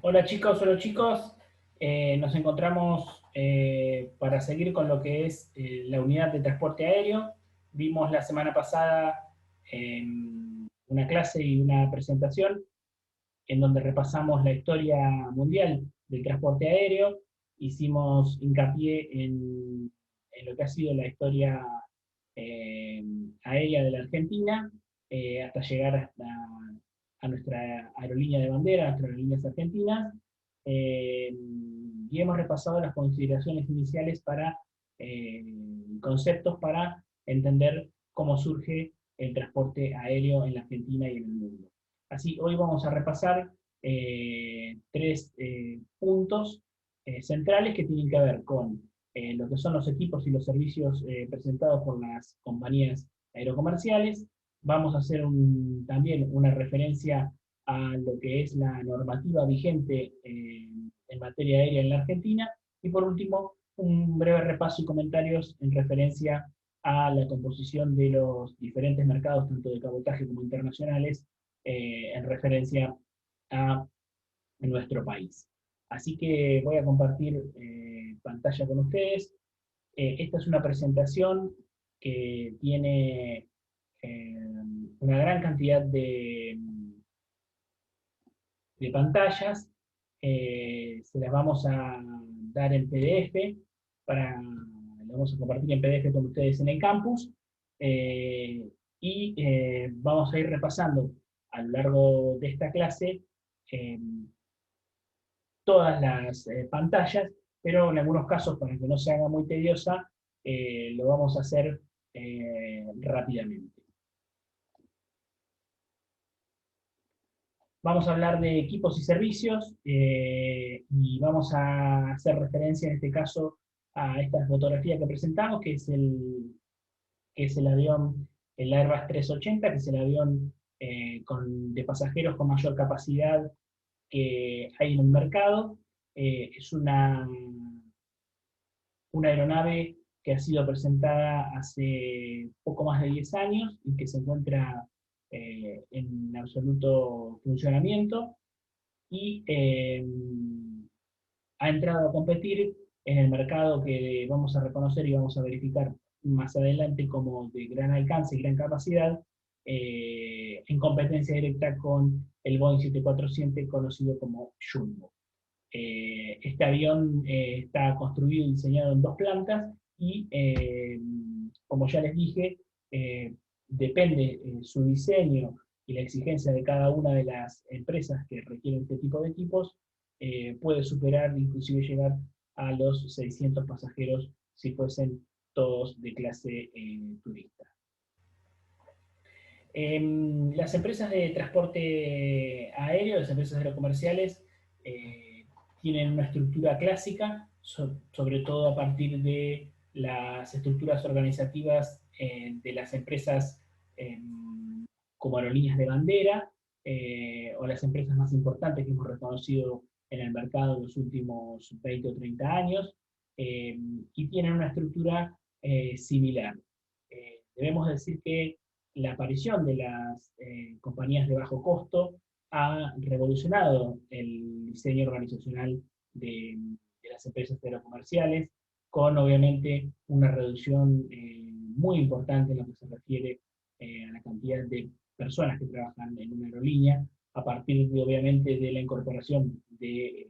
Hola chicos. Nos encontramos para seguir con lo que es la unidad de transporte aéreo. Vimos la semana pasada una clase y una presentación en donde repasamos la historia mundial del transporte aéreo, hicimos hincapié en lo que ha sido la historia eh, aérea de la Argentina, hasta llegar a nuestra aerolínea de bandera, a nuestras aerolíneas argentinas, eh, y hemos repasado las consideraciones iniciales para eh, conceptos para entender cómo surge el transporte aéreo en la Argentina y en el mundo. Así, hoy vamos a repasar tres puntos centrales que tienen que ver con lo que son los equipos y los servicios presentados por las compañías aerocomerciales. Vamos a hacer también una referencia a lo que es la normativa vigente en materia aérea en la Argentina. Y por último, un breve repaso y comentarios en referencia a la composición de los diferentes mercados, tanto de cabotaje como internacionales, en referencia a nuestro país. Así que voy a compartir pantalla con ustedes. Esta es una presentación que tiene una gran cantidad de pantallas. Se las vamos a dar en PDF, lo vamos a compartir en PDF con ustedes en el campus. eh, Vamos a ir repasando a lo largo de esta clase eh, todas las pantallas, pero en algunos casos, para que no se haga muy tediosa, lo vamos a hacer rápidamente. Vamos a hablar de equipos y servicios y vamos a hacer referencia en este caso a esta fotografía que presentamos, que es el avión, el Airbus 380, que es el avión de pasajeros con mayor capacidad que hay en el mercado. Es una aeronave que ha sido presentada hace poco más de 10 años y que se encuentra en absoluto funcionamiento y ha entrado a competir en el mercado que vamos a reconocer y vamos a verificar más adelante como de gran alcance y gran capacidad, en competencia directa con el Boeing 747 conocido como Jumbo. Este avión está construido y diseñado en dos plantas y, como ya les dije, depende su diseño y la exigencia de cada una de las empresas que requieren este tipo de equipos, puede superar, inclusive llegar a los 600 pasajeros si fuesen todos de clase turista. Las empresas de transporte aéreo, las empresas aerocomerciales, eh, tienen una estructura clásica, sobre todo a partir de las estructuras organizativas de las empresas eh, como aerolíneas de bandera, o las empresas más importantes que hemos reconocido en el mercado en los últimos 20 o 30 años, y tienen una estructura similar. Debemos decir que la aparición de las compañías de bajo costo ha revolucionado el diseño organizacional de las empresas aerocomerciales, con obviamente una reducción muy importante en lo que se refiere a la cantidad de personas que trabajan en una aerolínea, a partir de, obviamente, de la incorporación de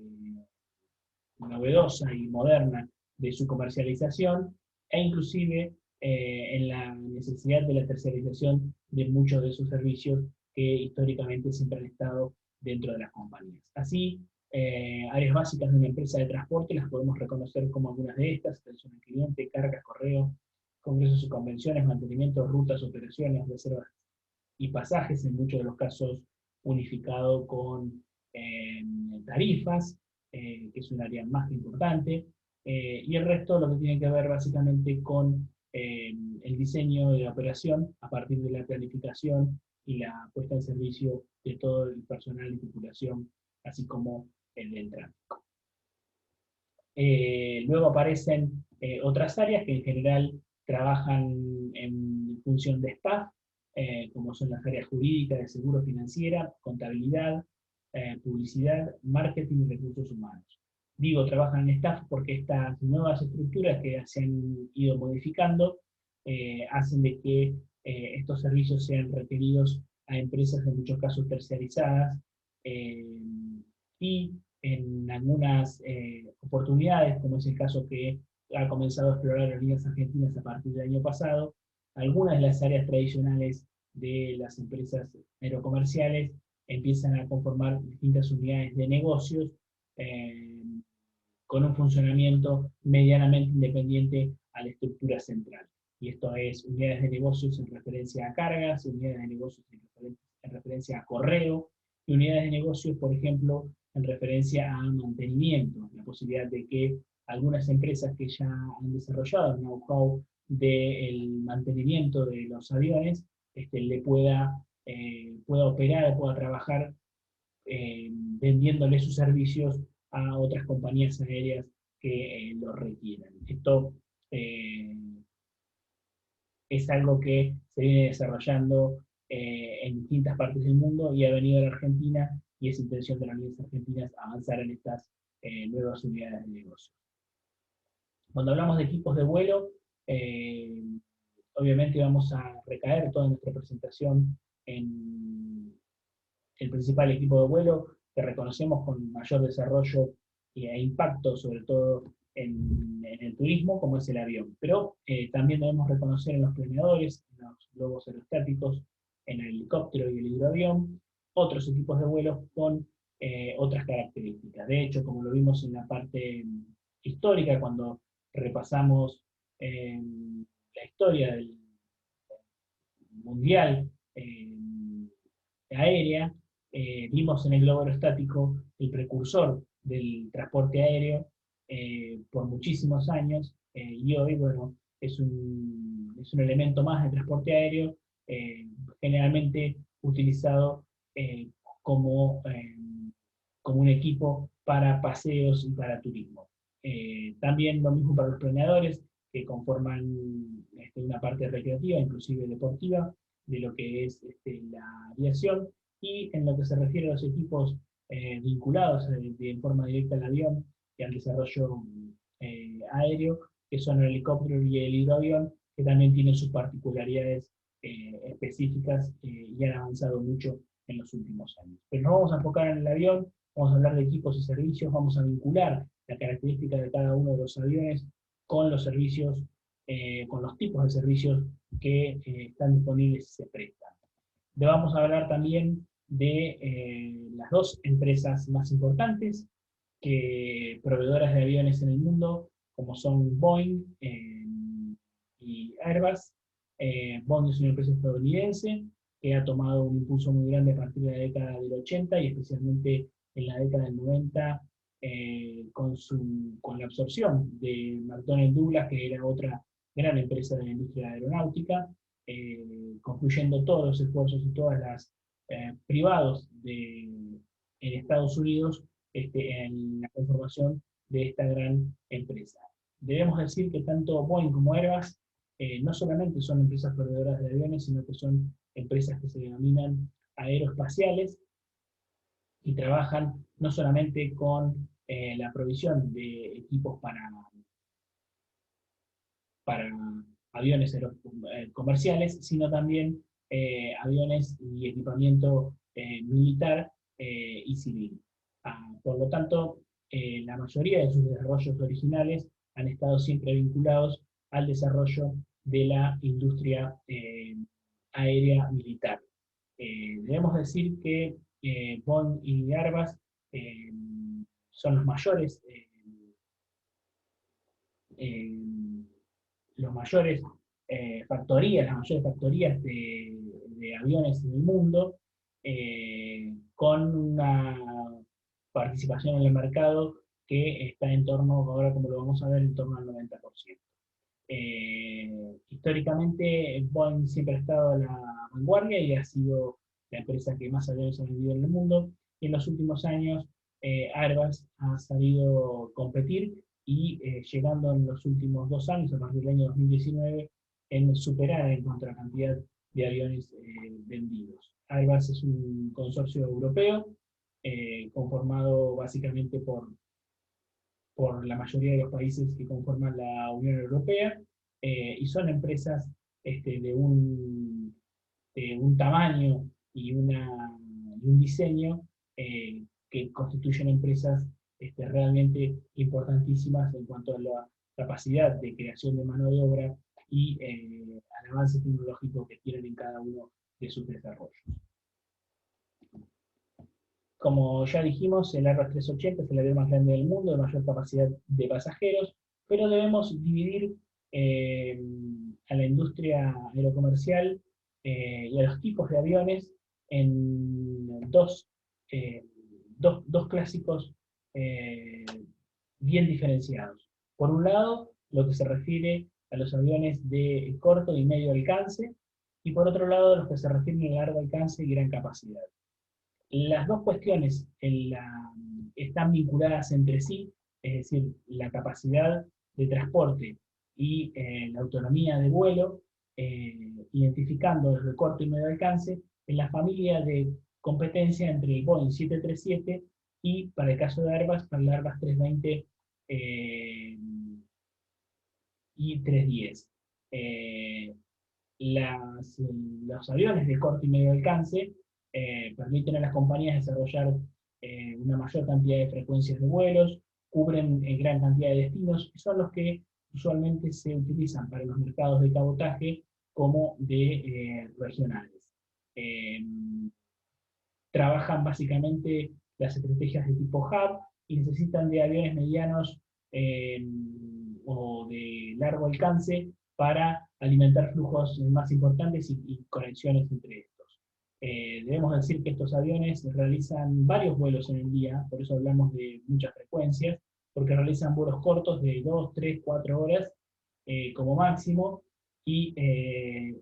novedosa y moderna de su comercialización e inclusive en la necesidad de la tercerización de muchos de sus servicios que históricamente siempre han estado dentro de las compañías. Así, áreas básicas de una empresa de transporte las podemos reconocer como algunas de estas: atención al cliente, cargas, correo, congresos y convenciones, mantenimiento, rutas, operaciones, reservas y pasajes, en muchos de los casos unificado con eh, tarifas, que es un área más que importante, y el resto lo que tiene que ver básicamente con el diseño de la operación a partir de la planificación y la puesta en servicio de todo el personal y tripulación, así como el del tráfico. Luego aparecen otras áreas que en general trabajan en función de staff, como son las áreas jurídicas, de seguro, financiera, contabilidad, publicidad, marketing y recursos humanos. Digo, trabajan en staff porque estas nuevas estructuras que se han ido modificando hacen de que estos servicios sean requeridos a empresas en muchos casos terciarizadas y en algunas oportunidades, como es el caso que ha comenzado a explorar Aerolíneas Argentinas a partir del año pasado, algunas de las áreas tradicionales de las empresas aerocomerciales empiezan a conformar distintas unidades de negocios con un funcionamiento medianamente independiente a la estructura central. Y esto es unidades de negocios en referencia a cargas, unidades de negocios en referencia a correo, y unidades de negocios, por ejemplo, en referencia a mantenimiento, la posibilidad de que algunas empresas que ya han desarrollado el know-how del mantenimiento de los aviones le pueda operar, pueda trabajar vendiéndole sus servicios a otras compañías aéreas que lo requieran. Esto es algo que se viene desarrollando en distintas partes del mundo y ha venido a la Argentina, y es intención de las unidades argentinas avanzar en estas nuevas unidades de negocio. Cuando hablamos de equipos de vuelo, obviamente vamos a recaer toda nuestra presentación en el principal equipo de vuelo que reconocemos con mayor desarrollo e impacto, sobre todo en el turismo, como es el avión. Pero también debemos reconocer en los planeadores, en los globos aerostáticos, en el helicóptero y el hidroavión, otros equipos de vuelo con otras características. De hecho, como lo vimos en la parte histórica, cuando repasamos la historia del mundial aérea, vimos en el globo aerostático el precursor del transporte aéreo por muchísimos años, y hoy, bueno, es un elemento más del transporte aéreo, generalmente utilizado como, como un equipo para paseos y para turismo. También lo mismo para los planeadores, que conforman una parte recreativa, inclusive deportiva, de lo que es la aviación, y en lo que se refiere a los equipos vinculados de forma directa al avión y al desarrollo aéreo, que son el helicóptero y el hidroavión, que también tienen sus particularidades específicas y han avanzado mucho en los últimos años. Pero nos vamos a enfocar en el avión, vamos a hablar de equipos y servicios, vamos a vincular la característica de cada uno de los aviones con los servicios, con los tipos de servicios que están disponibles y se prestan. Vamos a hablar también de las dos empresas más importantes, proveedoras de aviones en el mundo, como son Boeing y Airbus. Boeing es una empresa estadounidense que ha tomado un impulso muy grande a partir de la década del 80 y especialmente en la década del 90 con la absorción de McDonnell Douglas, que era otra gran empresa de la industria aeronáutica, concluyendo todos los esfuerzos y todas las privados en Estados Unidos en la conformación de esta gran empresa. Debemos decir que tanto Boeing como Airbus no solamente son empresas proveedoras de aviones, sino que son empresas que se denominan aeroespaciales y trabajan no solamente con la provisión de equipos para aviones comerciales, sino también aviones y equipamiento militar y civil. Por lo tanto, la mayoría de sus desarrollos originales han estado siempre vinculados al desarrollo de la industria aérea militar. Debemos decir que Boeing y Airbus son los mayores las mayores factorías de aviones en el mundo, con una participación en el mercado que está en torno, ahora como lo vamos a ver, en torno al 90%. Históricamente Boeing siempre ha estado a la vanguardia y ha sido la empresa que más aviones ha vendido en el mundo, y en los últimos años Airbus ha sabido competir y llegando en los últimos 2 años, a partir del año 2019, en superar en cuanto a la cantidad de aviones vendidos. Airbus es un consorcio europeo conformado básicamente por la mayoría de los países que conforman la Unión Europea, y son empresas de un tamaño y un diseño que constituyen empresas realmente importantísimas en cuanto a la capacidad de creación de mano de obra y al avance tecnológico que tienen en cada uno de sus desarrollos. Como ya dijimos, el Airbus 380 es el avión más grande del mundo, de mayor capacidad de pasajeros, pero debemos dividir eh, a la industria aerocomercial y a los tipos de aviones en eh, dos clásicos eh, bien diferenciados. Por un lado, lo que se refiere a los aviones de corto y medio alcance, y por otro lado, los que se refieren a largo alcance y gran capacidad. Las dos cuestiones están vinculadas entre sí, es decir, la capacidad de transporte y la autonomía de vuelo, identificando el de corto y medio alcance en la familia de competencia entre el Boeing 737 y, para el caso de Airbus, para el Airbus 320 y 310. Eh, los aviones de corto y medio alcance permiten a las compañías desarrollar una mayor cantidad de frecuencias de vuelos, cubren gran cantidad de destinos, y son los que usualmente se utilizan para los mercados de cabotaje como de regionales. Eh, Trabajan básicamente las estrategias de tipo hub y necesitan de aviones medianos eh, o de largo alcance para alimentar flujos más importantes y conexiones entre estos. Debemos decir que estos aviones realizan varios vuelos en el día, por eso hablamos de muchas frecuencias, porque realizan vuelos cortos de 2, 3, 4 horas como máximo, y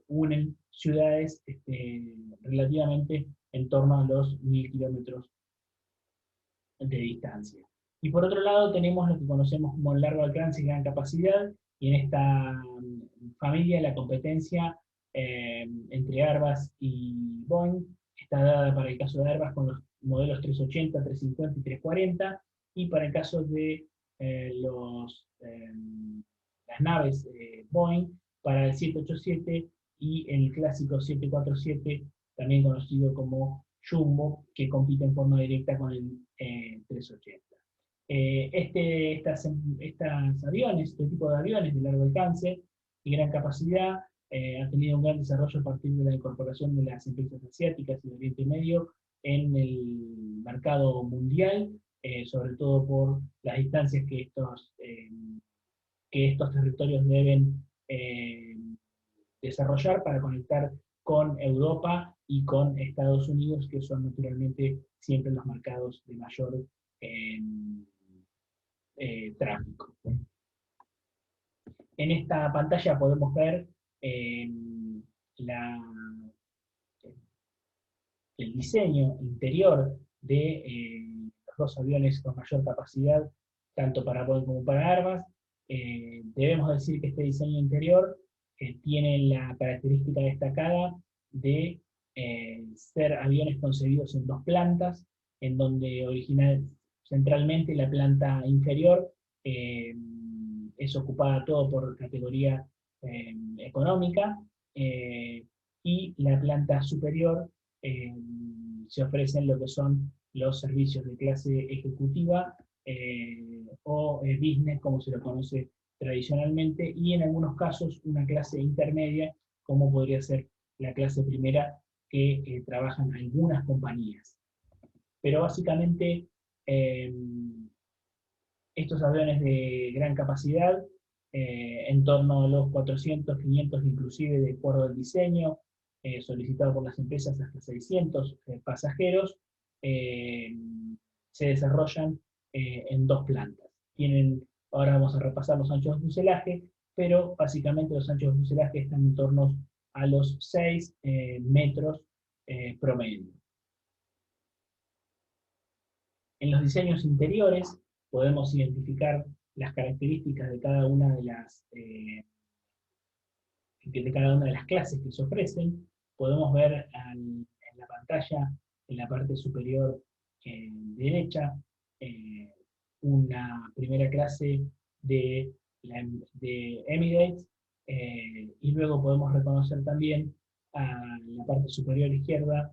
unen ciudades relativamente en torno a los 1000 kilómetros de distancia. Y por otro lado tenemos lo que conocemos como el largo alcance y gran capacidad, y en esta familia la competencia entre Airbus y Boeing está dada para el caso de Airbus con los modelos 380, 350 y 340, y para el caso de las naves Boeing para el 787 y el clásico 747, también conocido como Jumbo, que compite en forma directa con el 380. Estos aviones, este tipo de aviones de largo alcance y gran capacidad, han tenido un gran desarrollo a partir de la incorporación de las empresas asiáticas y de Oriente Medio en el mercado mundial, sobre todo por las distancias que estos territorios deben desarrollar para conectar con Europa y con Estados Unidos, que son naturalmente siempre los mercados de mayor tráfico. En esta pantalla podemos ver la, el diseño interior de los dos aviones con mayor capacidad, tanto para Boeing como para Airbus. Debemos decir que este diseño interior tiene la característica destacada de ser aviones concebidos en dos plantas, en donde centralmente la planta inferior es ocupada todo por categoría económica, y la planta superior eh, se ofrecen lo que son los servicios de clase ejecutiva o business, como se lo conoce tradicionalmente, y en algunos casos una clase intermedia, como podría ser la clase primera que trabajan algunas compañías. Pero básicamente estos aviones de gran capacidad, en torno a los 400, 500 inclusive de acuerdo al diseño, solicitado por las empresas hasta 600 pasajeros, se desarrollan en dos plantas. Ahora vamos a repasar los anchos de fuselaje, pero básicamente los anchos de fuselaje están en torno a los 6 metros promedio. En los diseños interiores podemos identificar las características de cada una de las clases que se ofrecen. Podemos ver en la pantalla, en la parte superior, derecha, una primera clase de, de Emirates, y luego podemos reconocer también a la parte superior izquierda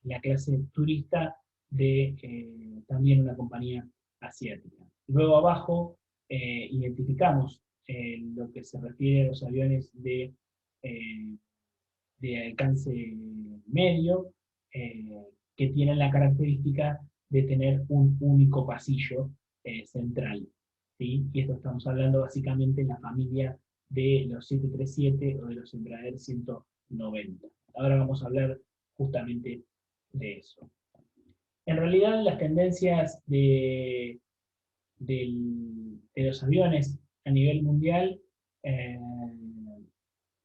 la clase turista de también una compañía asiática. Luego abajo identificamos lo que se refiere a los aviones de alcance medio, que tienen la característica de tener un único pasillo central. ¿Sí? Y esto estamos hablando básicamente de la familia de los 737 o de los Embraer 190. Ahora vamos a hablar justamente de eso. En realidad las tendencias de los aviones a nivel mundial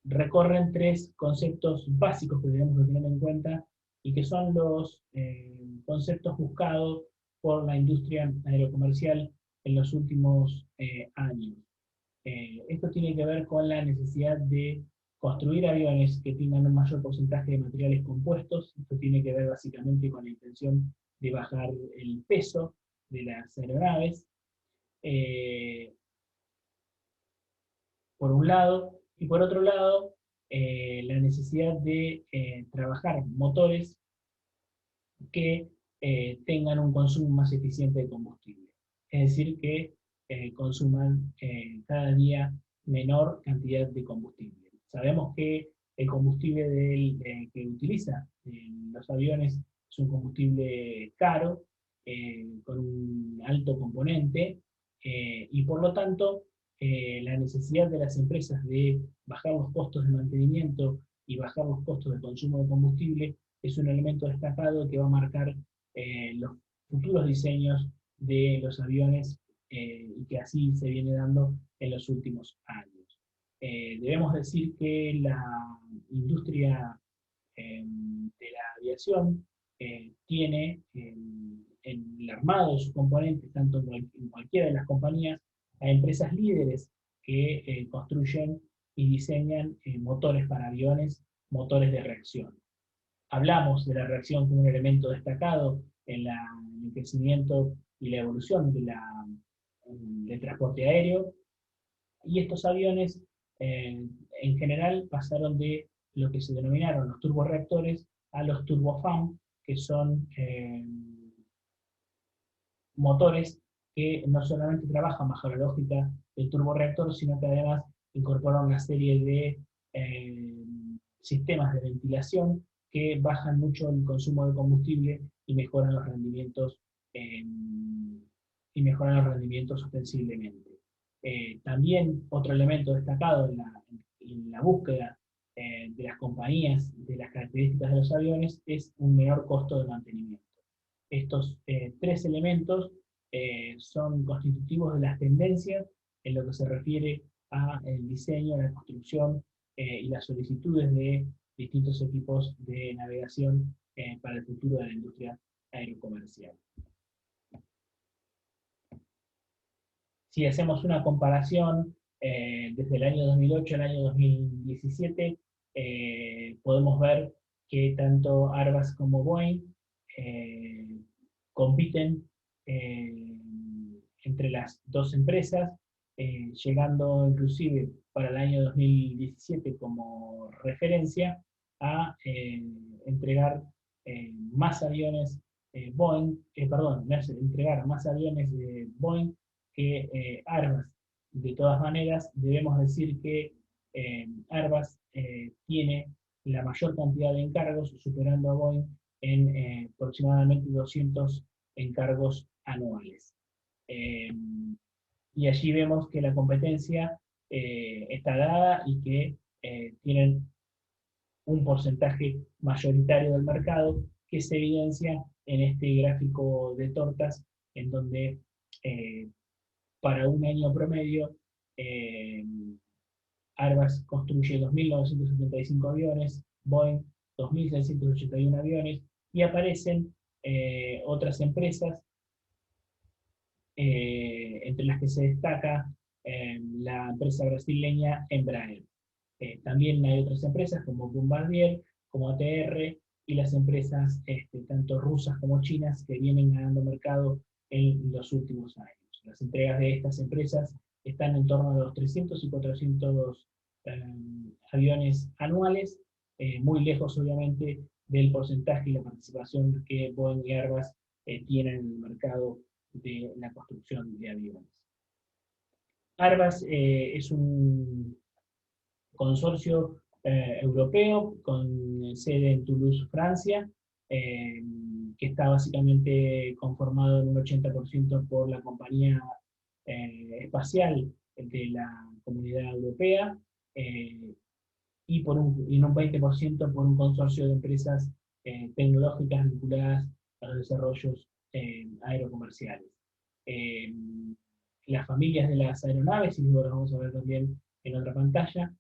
recorren tres conceptos básicos que tenemos que tener en cuenta y que son los conceptos buscados por la industria aerocomercial en los últimos años. Esto tiene que ver con la necesidad de construir aviones que tengan un mayor porcentaje de materiales compuestos. Esto tiene que ver básicamente con la intención de bajar el peso de las aeronaves, por un lado, y por otro lado, la necesidad de trabajar motores que tengan un consumo más eficiente de combustible. Es decir, que consuman cada día menor cantidad de combustible. Sabemos que el combustible que utiliza los aviones es un combustible caro, con un alto componente, y por lo tanto la necesidad de las empresas de bajar los costos de mantenimiento y bajar los costos de consumo de combustible es un elemento destacado que va a marcar los futuros diseños de los aviones, y que así se viene dando en los últimos años. Debemos decir que la industria de la aviación tiene en el armado de sus componentes, tanto en cualquiera de las compañías, a empresas líderes que construyen y diseñan motores para aviones, motores de reacción. Hablamos de la reacción como un elemento destacado en el crecimiento y la evolución del transporte aéreo, y estos aviones en general pasaron de lo que se denominaron los turborreactores a los turbofan, que son motores que no solamente trabajan bajo la lógica del turborreactor, sino que además incorporan una serie de sistemas de ventilación que bajan mucho el consumo de combustible y mejoran los rendimientos, ostensiblemente. También otro elemento destacado en la búsqueda de las compañías de las características de los aviones es un menor costo de mantenimiento. Estos tres elementos son constitutivos de las tendencias en lo que se refiere al diseño, la construcción y las solicitudes de distintos equipos de navegación para el futuro de la industria aerocomercial. Si hacemos una comparación desde el año 2008 al año 2017, podemos ver que tanto Airbus como Boeing compiten entre las dos empresas, llegando inclusive para el año 2017 como referencia a entregar más aviones entregar más aviones de Boeing que Airbus. De todas maneras, debemos decir que Airbus tiene la mayor cantidad de encargos, superando a Boeing en aproximadamente 200 encargos anuales. Y allí vemos que la competencia está dada y que tienen un porcentaje mayoritario del mercado, que se evidencia en este gráfico de tortas, en donde para un año promedio Airbus construye 2.975 aviones, Boeing 2.681 aviones, y aparecen otras empresas, entre las que se destaca la empresa brasileña Embraer. También hay otras empresas como Bombardier, como ATR, y las empresas tanto rusas como chinas que vienen ganando mercado en los últimos años. Las entregas de estas empresas están en torno a los 300 y 400 aviones anuales, muy lejos obviamente del porcentaje y la participación que Boeing y Airbus tienen en el mercado de la construcción de aviones. Airbus es un consorcio europeo con sede en Toulouse, Francia, que está básicamente conformado en un 80% por la compañía espacial de la Comunidad Europea, y en un 20% por un consorcio de empresas tecnológicas vinculadas a los desarrollos aerocomerciales. Las familias de las aeronaves, y luego las vamos a ver también en otra pantalla,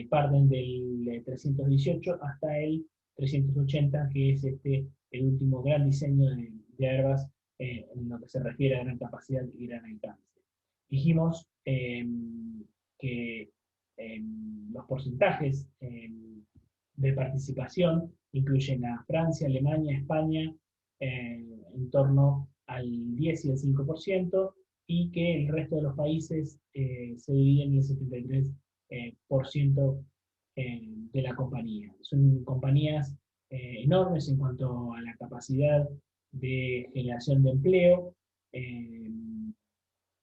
parten del 318 hasta el 380, que es el último gran diseño de Airbus en lo que se refiere a gran capacidad y gran alcance. Dijimos que los porcentajes de participación incluyen a Francia, Alemania, España, en torno al 10 y el 5%, y que el resto de los países se dividen en el 73% de la compañía. Son compañías enormes en cuanto a la capacidad de generación de empleo.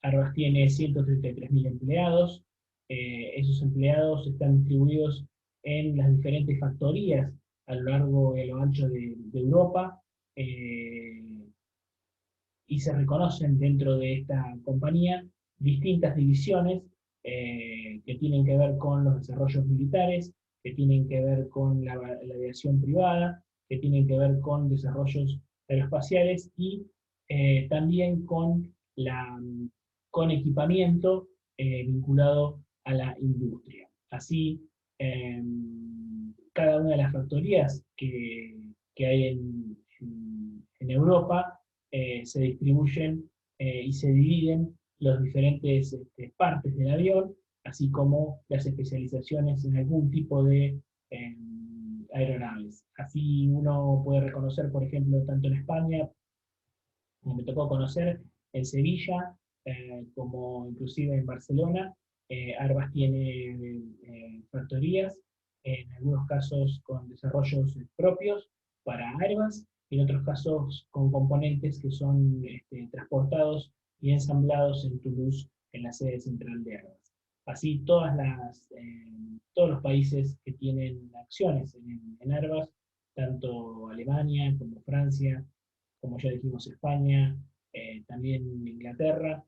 Airbus tiene 133.000 empleados. Esos empleados están distribuidos en las diferentes factorías a lo largo y a lo ancho de Europa, y se reconocen dentro de esta compañía distintas divisiones que tienen que ver con los desarrollos militares, que tienen que ver con la aviación privada, que tienen que ver con desarrollos aeroespaciales y también con equipamiento vinculado a la industria. Así, cada una de las factorías que hay en Europa se distribuyen y se dividen los diferentes partes del avión, así como las especializaciones en algún tipo de aeronaves. Así uno puede reconocer, por ejemplo, tanto en España, como me tocó conocer, en Sevilla, como inclusive en Barcelona, Airbus tiene factorías, en algunos casos con desarrollos propios para Airbus, y en otros casos con componentes que son transportados y ensamblados en Toulouse, en la sede central de Airbus. Así, todos los países que tienen acciones en Airbus, tanto Alemania como Francia, como ya dijimos España, también Inglaterra,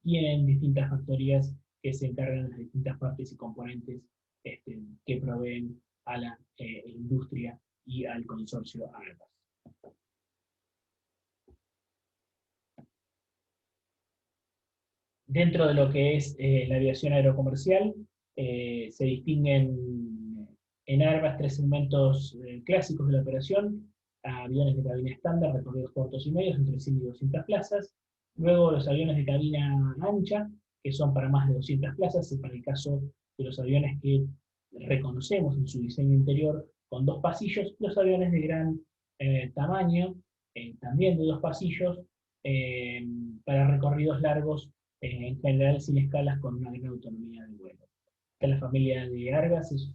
tienen distintas factorías que se encargan de las distintas partes y componentes que proveen a la industria y al consorcio Airbus. Dentro de lo que es la aviación aerocomercial, se distinguen en Airbus tres segmentos clásicos de la operación: aviones de cabina estándar, recorridos cortos y medios, entre 100 y 200 plazas; luego los aviones de cabina ancha, que son para más de 200 plazas, y para el caso de los aviones que reconocemos en su diseño interior con dos pasillos; los aviones de gran tamaño, también de dos pasillos, para recorridos largos, en general sin escalas, con una gran autonomía de vuelo. Esta es la familia de Airbus, es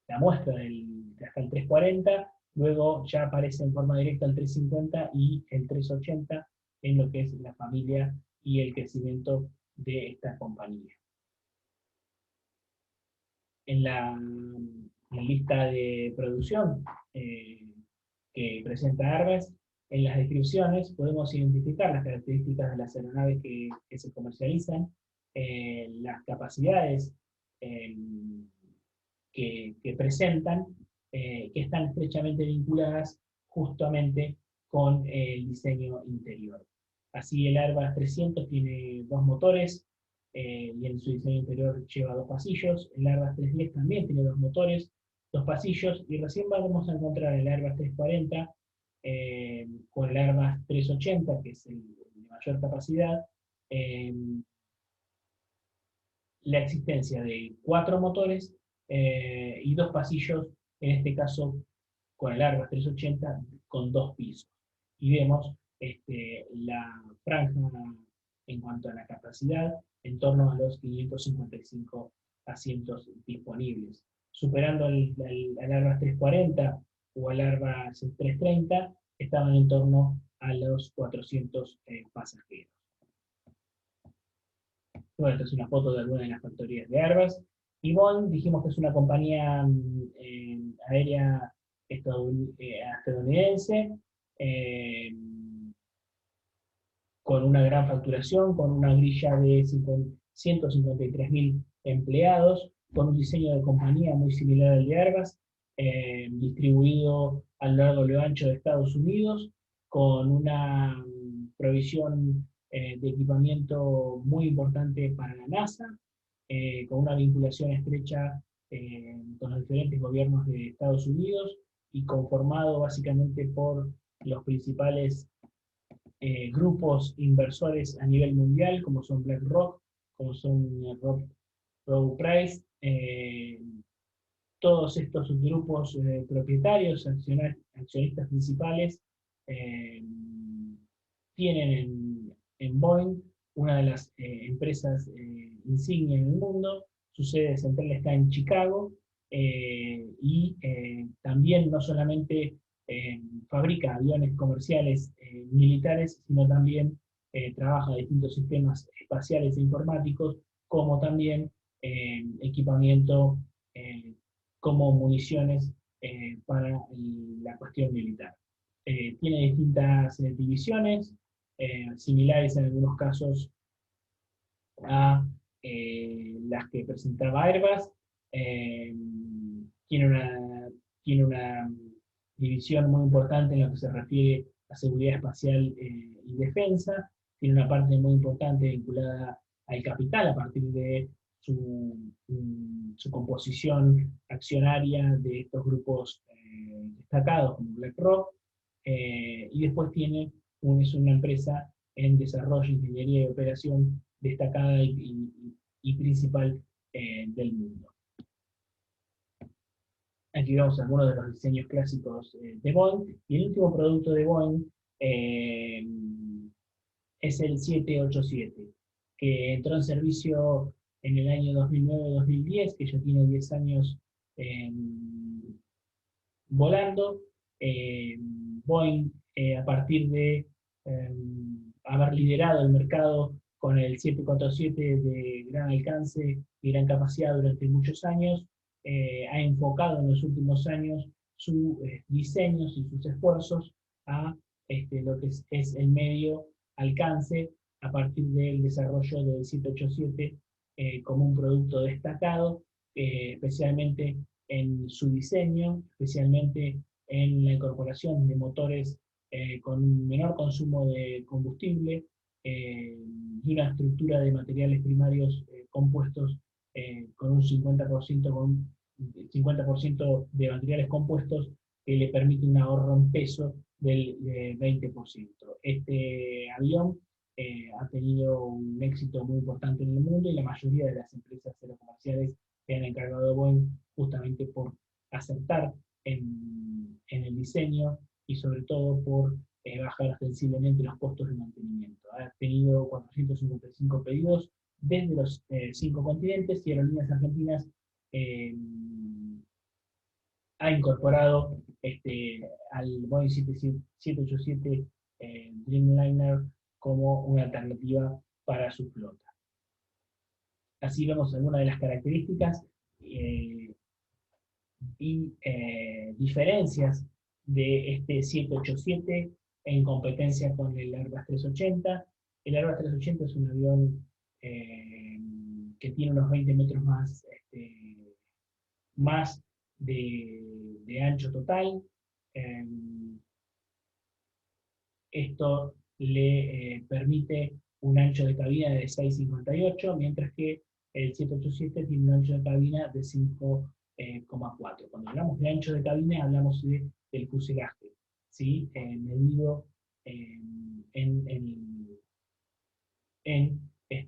la muestra hasta el 340, luego ya aparece en forma directa el 350 y el 380 en lo que es la familia y el crecimiento de esta compañía. En la lista de producción que presenta Airbus, en las descripciones podemos identificar las características de las aeronaves que se comercializan, las capacidades que presentan, que están estrechamente vinculadas justamente con el diseño interior. Así, el Airbus 300 tiene dos motores, y en su diseño interior lleva dos pasillos. El Airbus 310 también tiene dos motores, dos pasillos, y recién vamos a encontrar el Airbus 340 con el Airbus 380, que es el de mayor capacidad, la existencia de cuatro motores y dos pasillos en este caso con el Airbus 380 con 2 pisos. Y vemos la franja en cuanto a la capacidad en torno a los 555 asientos disponibles. Superando al Airbus 340 o al Airbus 330, estaban en torno a los 400 pasajeros. Bueno, esta es una foto de alguna de las factorías de Airbus. Y Boeing, dijimos que es una compañía aérea estadounidense, eh, con una gran facturación, con una grilla de 153.000 empleados, con un diseño de compañía muy similar al de Airbus, distribuido a lo largo y lo ancho de Estados Unidos, con una provisión de equipamiento muy importante para la NASA, con una vinculación estrecha con los diferentes gobiernos de Estados Unidos y conformado básicamente por los principales grupos inversores a nivel mundial, como son BlackRock, como son Rowe Price, todos estos grupos propietarios, accionistas principales, tienen en Boeing una de las empresas insignia en el mundo. Su sede central está en Chicago, y también no solamente fabrica aviones comerciales militares, sino también trabaja distintos sistemas espaciales e informáticos, como también equipamiento como municiones para la cuestión militar. Tiene distintas divisiones, similares en algunos casos a las que presentaba Airbus. Tiene una división muy importante en lo que se refiere a seguridad espacial y defensa. Tiene una parte muy importante vinculada al capital a partir de su composición accionaria de estos grupos destacados como BlackRock, y después es una empresa en desarrollo, ingeniería y operación destacada y principal del mundo. Aquí vemos algunos de los diseños clásicos de Boeing, y el último producto de Boeing es el 787, que entró en servicio en el año 2009-2010, que ya tiene 10 años volando. Boeing, a partir de haber liderado el mercado con el 747 de gran alcance y gran capacidad durante muchos años, ha enfocado en los últimos años sus diseños y sus esfuerzos a lo que es el medio alcance a partir del desarrollo del 787 como un producto destacado, especialmente en su diseño, especialmente en la incorporación de motores con un menor consumo de combustible y una estructura de materiales primarios compuestos con un 50% de materiales compuestos que le permite un ahorro en peso del 20%. Este avión ha tenido un éxito muy importante en el mundo, y la mayoría de las empresas aerocomerciales se han encargado de Boeing justamente por acertar en el diseño y sobre todo por bajar sensiblemente los costos de mantenimiento. Ha tenido 455 pedidos desde los 5 continentes, y Aerolíneas Argentinas ha incorporado al Boeing 787 Dreamliner como una alternativa para su flota. Así vemos algunas de las características y diferencias de este 787 en competencia con el Airbus 380. El Airbus 380 es un avión que tiene unos 20 metros más de ancho total. Esto le permite un ancho de cabina de 6,58, mientras que el 787 tiene un ancho de cabina de 5,4. Cuando hablamos de ancho de cabina, hablamos del fuselaje, ¿sí? Medido en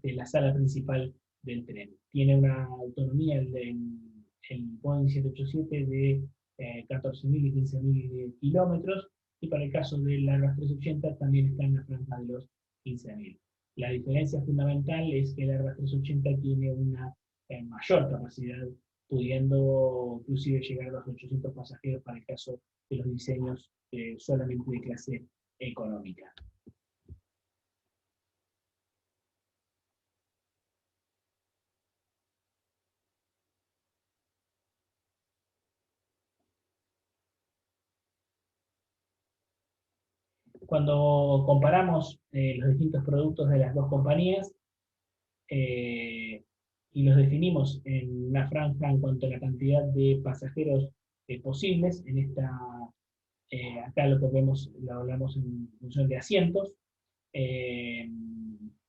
la sala principal del tren. Tiene una autonomía el Boeing 787 de 14.000 y 15.000 kilómetros, y para el caso del Airbus 380 también está en la franja de los 15.000. La diferencia fundamental es que el Airbus 380 tiene una mayor capacidad, pudiendo inclusive llegar a los 800 pasajeros para el caso de los diseños solamente de clase económica. Cuando comparamos los distintos productos de las dos compañías eh, y los definimos en una franja en cuanto a la cantidad de pasajeros posibles, acá lo que vemos, lo hablamos en función de asientos, eh,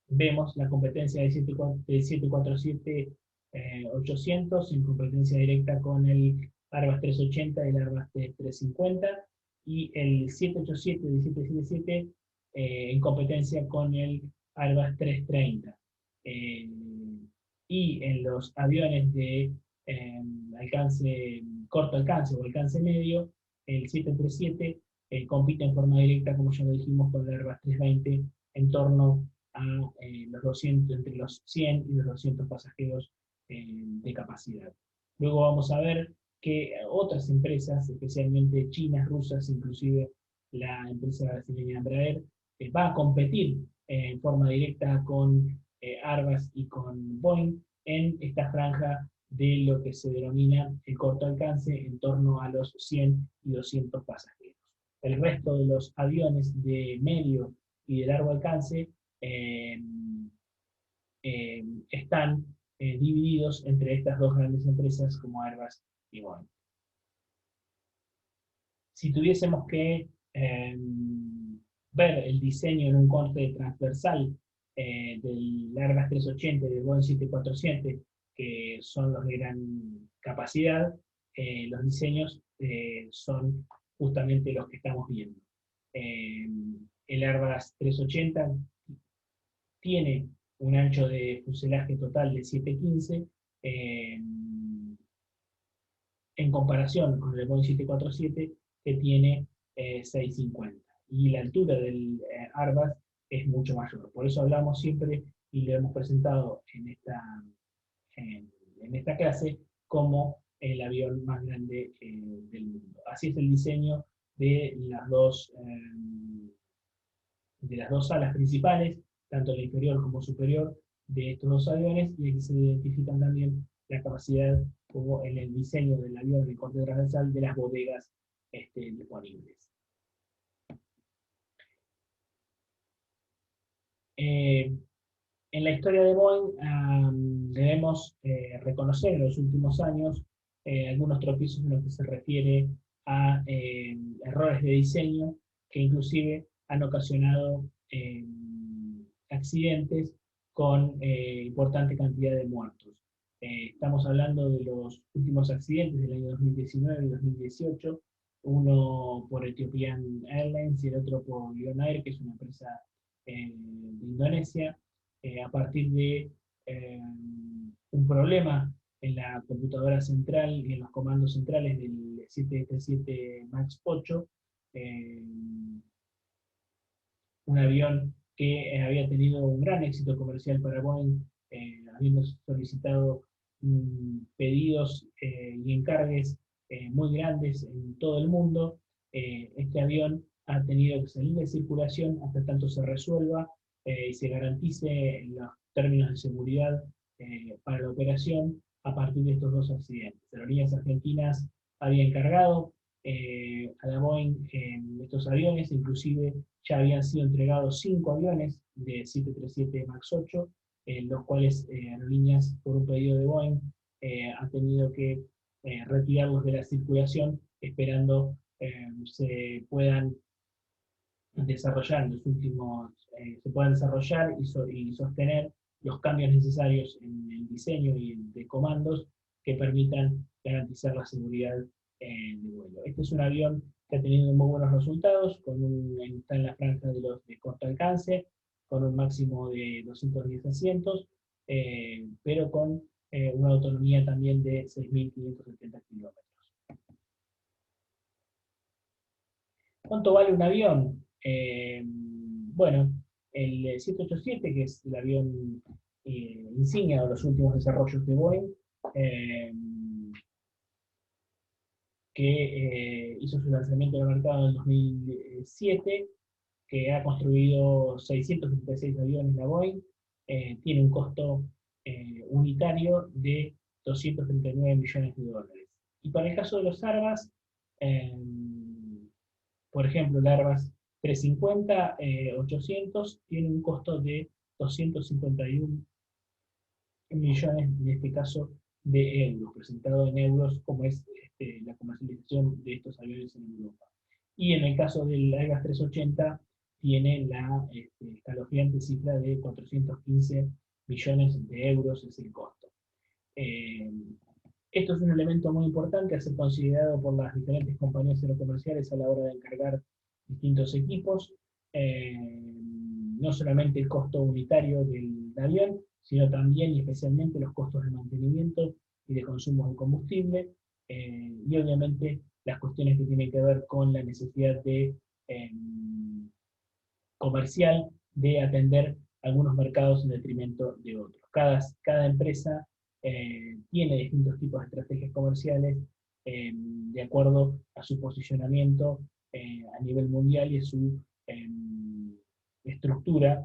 vemos la competencia del 747-800 en competencia directa con el Airbus 380 y el Airbus 350, y el 787 y 777 en competencia con el Airbus 330. Eh, y en los aviones de corto alcance o alcance medio, el 737 compite en forma directa, como ya lo dijimos, con el Airbus 320 en torno a los 200, entre los 100 y los 200 pasajeros de capacidad. Luego vamos a ver que otras empresas, especialmente chinas, rusas, inclusive la empresa brasileña Embraer, va a competir en forma directa con Airbus y con Boeing en esta franja de lo que se denomina el corto alcance, en torno a los 100 y 200 pasajeros. El resto de los aviones de medio y de largo alcance están divididos entre estas dos grandes empresas como Airbus y Boeing. Si tuviésemos que ver el diseño en un corte transversal del Airbus 380 y del Boeing 747, que son los de gran capacidad, los diseños son justamente los que estamos viendo. El Airbus 380 tiene un ancho de fuselaje total de 715, en comparación con el Boeing 747, que tiene 650. Y la altura del Airbus es mucho mayor. Por eso hablamos siempre, y lo hemos presentado en esta clase, como el avión más grande del mundo. Así es el diseño de de las dos alas principales, tanto la inferior como superior de estos dos aviones, y aquí se identifican también la capacidad, como en el diseño del avión de corte transversal, de las bodegas disponibles. En la historia de Boeing debemos reconocer en los últimos años algunos tropiezos en lo que se refiere a errores de diseño que inclusive han ocasionado accidentes con importante cantidad de muertos. Estamos hablando de los últimos accidentes del año 2019 y 2018, uno por Ethiopian Airlines y el otro por Lion Air, que es una empresa de Indonesia, a partir de un problema en la computadora central y en los comandos centrales del 737 MAX 8, un avión que había tenido un gran éxito comercial para Boeing, habiendo solicitado pedidos y encargues muy grandes en todo el mundo. Este avión ha tenido que salir de circulación hasta tanto se resuelva y se garantice los términos de seguridad para la operación a partir de estos dos accidentes. Aerolíneas Argentinas había encargado a la Boeing estos aviones, inclusive ya habían sido entregados 5 aviones de 737 MAX 8, los cuales Aerolíneas, por un pedido de Boeing, ha tenido que retirarlos de la circulación, esperando se puedan desarrollar en los últimos, se puedan desarrollar y sostener los cambios necesarios en el diseño y de comandos que permitan garantizar la seguridad de vuelo. Este es un avión que ha tenido muy buenos resultados, está en la franja de los de corto alcance, con un máximo de 210 asientos, pero con una autonomía también de 6.570 kilómetros. ¿Cuánto vale un avión? Bueno, el 787, que es el avión insignia de los últimos desarrollos de Boeing, eh, que hizo su lanzamiento en el mercado en el 2007, que ha construido 636 aviones la Boeing, tiene un costo unitario de 239 millones de dólares. Y para el caso de los Airbus, eh, por ejemplo, el Airbus 350-800 tiene un costo de 251 millones, en este caso, de euros, presentado en euros, como es la comercialización de estos aviones en Europa. Y en el caso del Airbus 380, tiene la escalofriante cifra de 415 millones de euros, es el costo. Eh, Esto es un elemento muy importante a ser considerado por las diferentes compañías aerocomerciales a la hora de encargar distintos equipos. No solamente el costo unitario del avión, sino también y especialmente los costos de mantenimiento y de consumo de combustible, y obviamente las cuestiones que tienen que ver con la necesidad de comercial de atender algunos mercados en detrimento de otros. Cada empresa tiene distintos tipos de estrategias comerciales de acuerdo a su posicionamiento a nivel mundial y a su estructura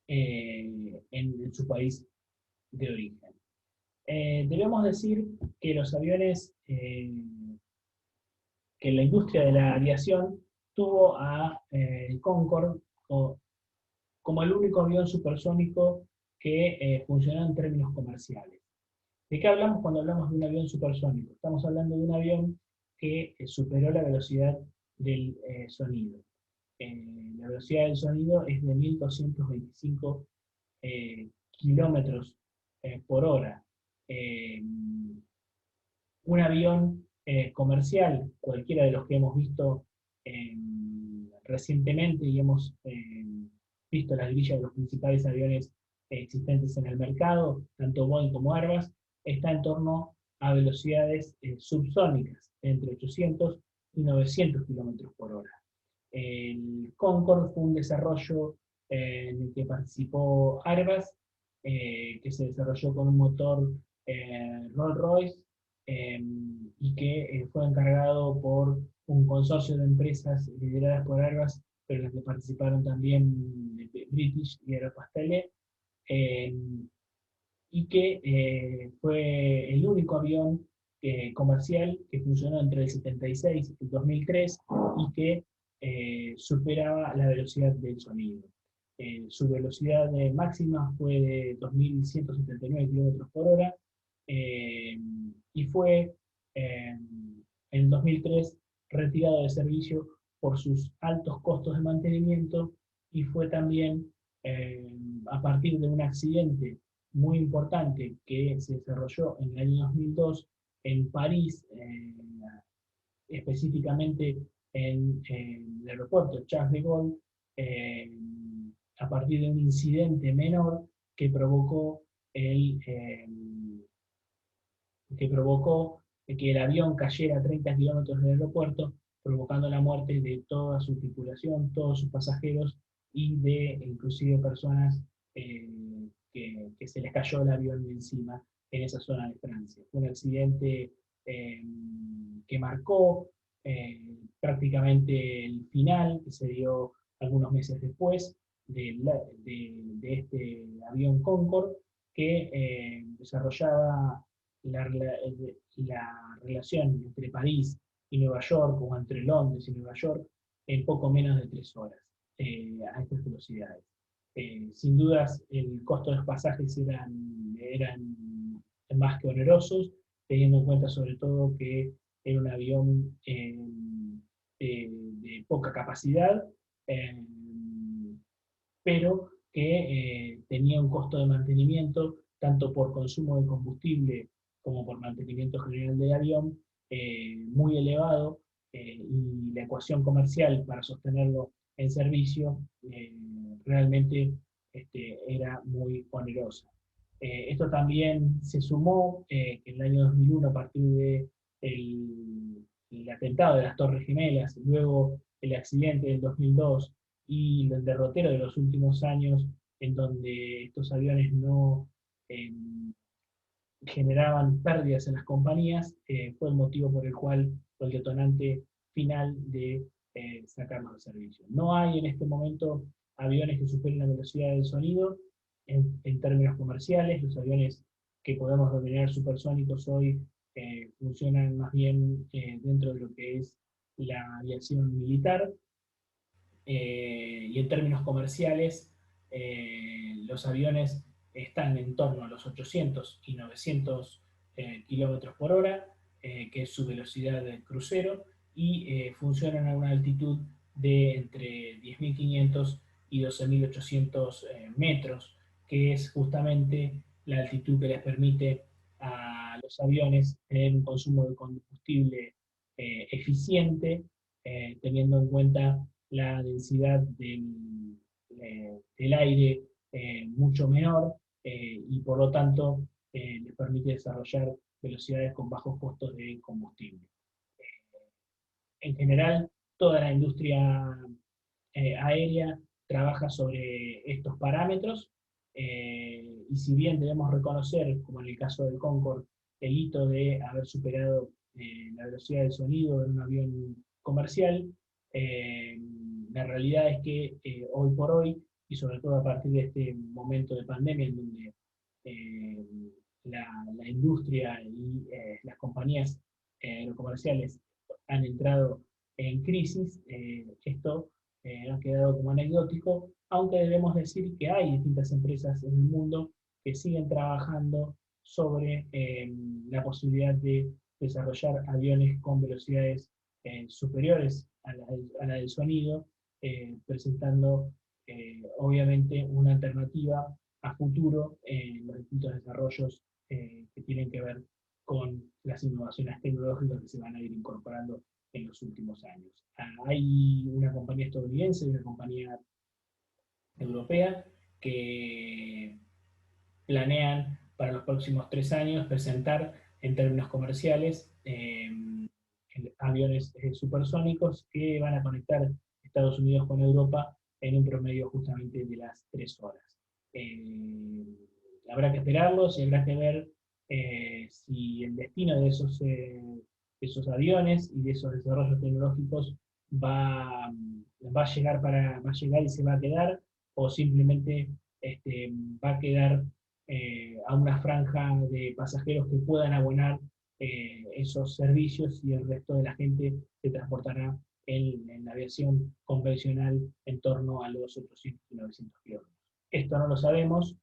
en su país de origen. Debemos decir que los aviones, que la industria de la aviación tuvo a el Concorde como el único avión supersónico que funcionó en términos comerciales. ¿De qué hablamos cuando hablamos de un avión supersónico? Estamos hablando de un avión que superó la velocidad del sonido. La velocidad del sonido es de 1225 kilómetros por hora. Un avión comercial, cualquiera de los que hemos visto recientemente y hemos visto las grillas de los principales aviones existentes en el mercado, tanto Boeing como Airbus, está en torno a velocidades subsónicas, entre 800 y 900 kilómetros por hora. El Concorde fue un desarrollo en el que participó Airbus, que se desarrolló con un motor Rolls-Royce, y que fue encargado por un consorcio de empresas lideradas por Airbus, pero en las que participaron también British y Aeropostale, y que fue el único avión comercial que funcionó entre el 76 y el 2003 y que superaba la velocidad del sonido. Su velocidad máxima fue de 2.179 km por hora, y fue en 2003 retirado de servicio por sus altos costos de mantenimiento, y fue también a partir de un accidente muy importante que se desarrolló en el año 2002 en París, específicamente en el aeropuerto Charles de Gaulle, eh, a partir de un incidente menor que provocó que el avión cayera a 30 kilómetros del aeropuerto, provocando la muerte de toda su tripulación, todos sus pasajeros y de inclusive personas eh, que se les cayó el avión encima en esa zona de Francia. Fue un accidente eh, que marcó prácticamente el final, que se dio algunos meses después de este avión Concorde, que desarrollaba la relación entre París y Nueva York, o entre Londres y Nueva York, en poco menos de 3 horas, a estas velocidades. Sin dudas, el costo de los pasajes eran más que onerosos, teniendo en cuenta sobre todo que era un avión de poca capacidad, eh, pero que tenía un costo de mantenimiento, tanto por consumo de combustible como por mantenimiento general del avión, muy elevado, y la ecuación comercial para sostenerlo en servicio realmente era muy onerosa. Esto también se sumó que en el año 2001, a partir de el atentado de las Torres Gemelas, luego el accidente del 2002 y el derrotero de los últimos años, en donde estos aviones no eh, generaban pérdidas en las compañías, fue el motivo por el cual fue el detonante final de sacarlos de servicio. No hay en este momento aviones que superen la velocidad del sonido en términos comerciales. Los aviones que podemos denominar supersónicos hoy funcionan más bien dentro de lo que es la aviación militar, y en términos comerciales, los aviones están en torno a los 800 y 900 kilómetros por hora, que es su velocidad de crucero, y funcionan a una altitud de entre 10.500 y 12.800 metros, que es justamente la altitud que les permite a los aviones tener un consumo de combustible eficiente, teniendo en cuenta la densidad del aire mucho menor, y por lo tanto les permite desarrollar velocidades con bajos costos de combustible. En general, toda la industria aérea trabaja sobre estos parámetros, y si bien debemos reconocer, como en el caso del Concorde, el hito de haber superado la velocidad del sonido en un avión comercial, la realidad es que hoy por hoy, y sobre todo a partir de este momento de pandemia en donde eh, la industria y las compañías aerocomerciales han entrado en crisis, esto ha quedado como anecdótico, aunque debemos decir que hay distintas empresas en el mundo que siguen trabajando sobre la posibilidad de desarrollar aviones con velocidades superiores a la del sonido, presentando obviamente una alternativa a futuro en los distintos desarrollos que tienen que ver con las innovaciones tecnológicas que se van a ir incorporando en los últimos años. Hay una compañía estadounidense y una compañía europea que planean para los próximos 3 años presentar en términos comerciales aviones supersónicos que van a conectar Estados Unidos con Europa en un promedio justamente de las 3 horas. Habrá que esperarlos y habrá que ver si el destino de esos aviones y de esos desarrollos tecnológicos va a llegar y se va a quedar, o simplemente va a quedar a una franja de pasajeros que puedan abonar esos servicios, y el resto de la gente se transportará en la aviación convencional en torno a los 800 y 900 kilómetros. Esto no lo sabemos,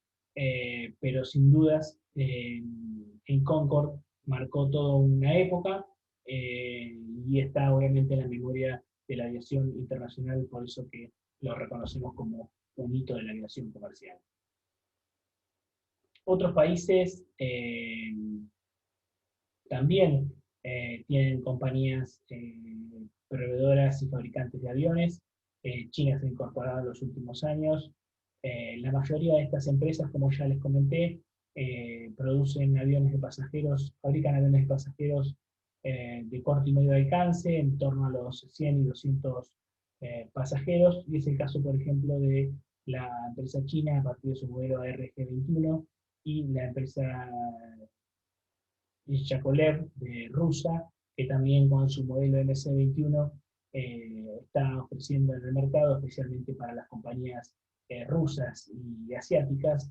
pero sin dudas en Concorde marcó toda una época, y está obviamente en la memoria de la aviación internacional, por eso que lo reconocemos como un hito de la aviación comercial. Otros países también tienen compañías proveedoras y fabricantes de aviones. China se ha incorporado en los últimos años. La mayoría de estas empresas, como ya les comenté, producen aviones de pasajeros, fabrican aviones de pasajeros de corto y medio alcance, en torno a los 100 y 200 pasajeros, y es el caso, por ejemplo, de la empresa china a partir de su modelo ARJ21, y la empresa Yakolev de rusa, que también con su modelo MC-21 está ofreciendo en el mercado, especialmente para las compañías rusas y asiáticas,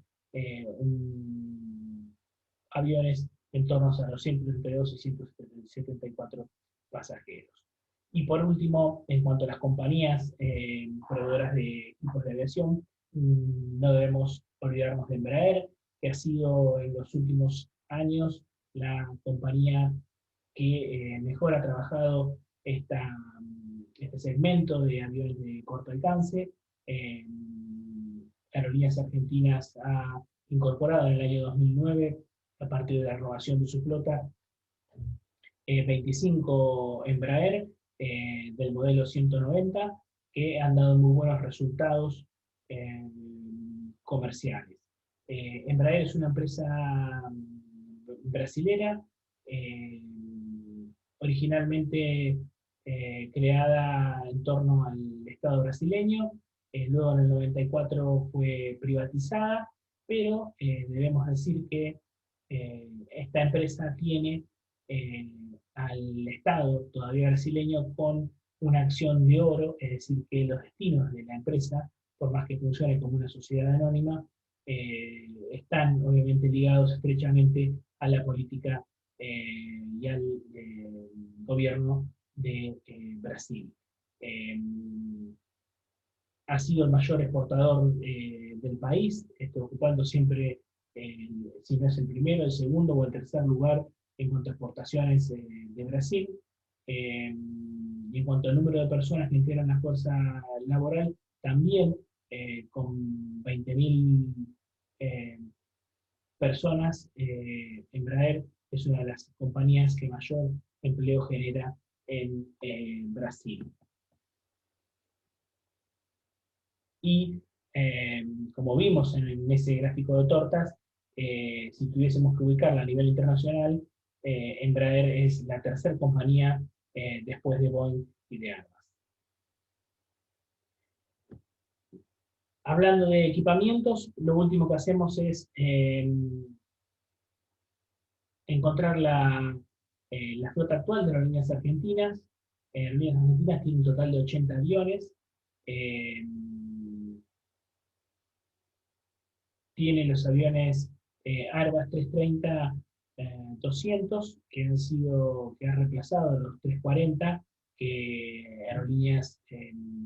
aviones en torno a los 132 y 174 pasajeros. Y por último, en cuanto a las compañías proveedoras de equipos de aviación, no debemos olvidarnos de Embraer, que ha sido en los últimos años la compañía que mejor ha trabajado este segmento de aviones de corto alcance. Aerolíneas Argentinas ha incorporado en el año 2009, a partir de la renovación de su flota, 25 Embraer del modelo 190, que han dado muy buenos resultados comerciales. Embraer es una empresa brasilera, originalmente creada en torno al Estado brasileño, luego en el 94 fue privatizada, pero debemos decir que esta empresa tiene al Estado todavía brasileño con una acción de oro, es decir, que los destinos de la empresa, por más que funcione como una sociedad anónima, están obviamente ligados estrechamente a la política y al gobierno de Brasil. Ha sido el mayor exportador del país, ocupando siempre, si no es el primero, el segundo o el tercer lugar en cuanto a exportaciones de Brasil. Y en cuanto al número de personas que integran la fuerza laboral, también con 20.000 personas, Embraer es una de las compañías que mayor empleo genera en Brasil. Y como vimos en ese gráfico de tortas, si tuviésemos que ubicarla a nivel internacional, Embraer es la tercera compañía después de Boeing y de Airbus. Hablando de equipamientos, lo último que hacemos es encontrar la flota actual de Aerolíneas Argentinas. Aerolíneas Argentinas tiene un total de 80 aviones. Tiene los aviones Airbus 330-200, que han reemplazado a los 340, que Aerolíneas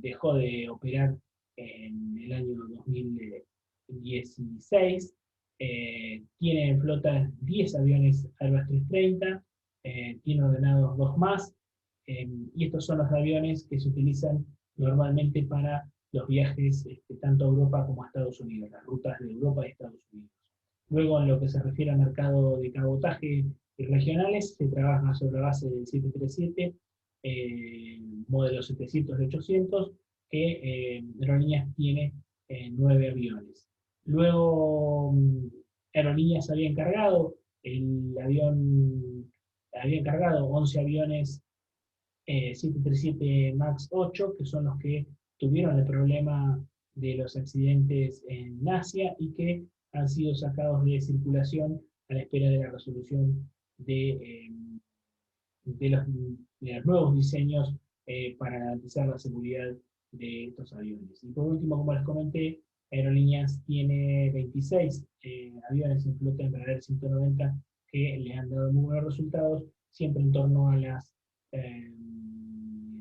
dejó de operar en el año 2016. Tiene en flota 10 aviones Airbus 330, tiene ordenados 2 más, y estos son los aviones que se utilizan normalmente para los viajes tanto a Europa como a Estados Unidos, las rutas de Europa y Estados Unidos. Luego, en lo que se refiere al mercado de cabotaje y regionales, se trabaja sobre la base del 737, modelos 700 y 800, que Aerolíneas tiene 9 aviones. Luego, Aerolíneas había encargado 11 aviones 737 MAX 8, que son los que tuvieron el problema de los accidentes en Asia y que han sido sacados de circulación a la espera de la resolución de los nuevos diseños para garantizar la seguridad de estos aviones. Y por último, como les comenté, Aerolíneas tiene 26 aviones en flota Embraer 190 que le han dado muy buenos resultados, siempre en torno a las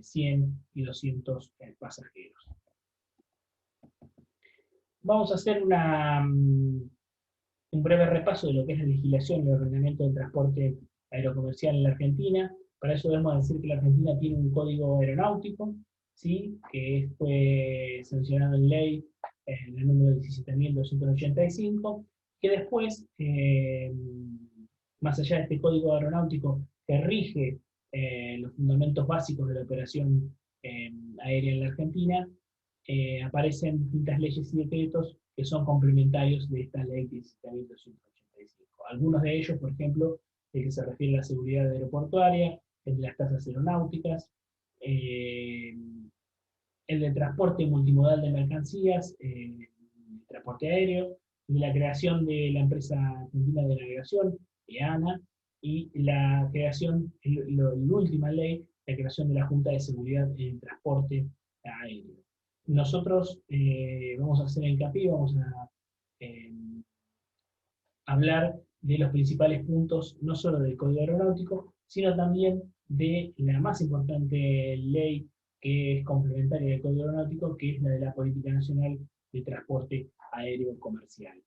100 y 200 pasajeros. Vamos a hacer un breve repaso de lo que es la legislación y el ordenamiento del transporte aerocomercial en la Argentina. Para eso debemos decir que la Argentina tiene un código aeronáutico, ¿sí?, que fue sancionado en ley en el número 17.285, que después, más allá de este código aeronáutico que rige los fundamentos básicos de la operación aérea en la Argentina, aparecen distintas leyes y decretos que son complementarios de esta ley 17.285. Algunos de ellos, por ejemplo, el que se refiere a la seguridad aeroportuaria, el de las tasas aeronáuticas, el del transporte multimodal de mercancías, el transporte aéreo, de la creación de la empresa argentina de navegación, EANA, y la creación, la última ley, la creación de la Junta de Seguridad en Transporte Aéreo. Nosotros vamos a hacer hincapié, vamos a hablar de los principales puntos, no solo del Código Aeronáutico, sino también de la más importante ley que es complementaria del Código Aeronáutico, que es la de la Política Nacional de Transporte Aéreo Comercial.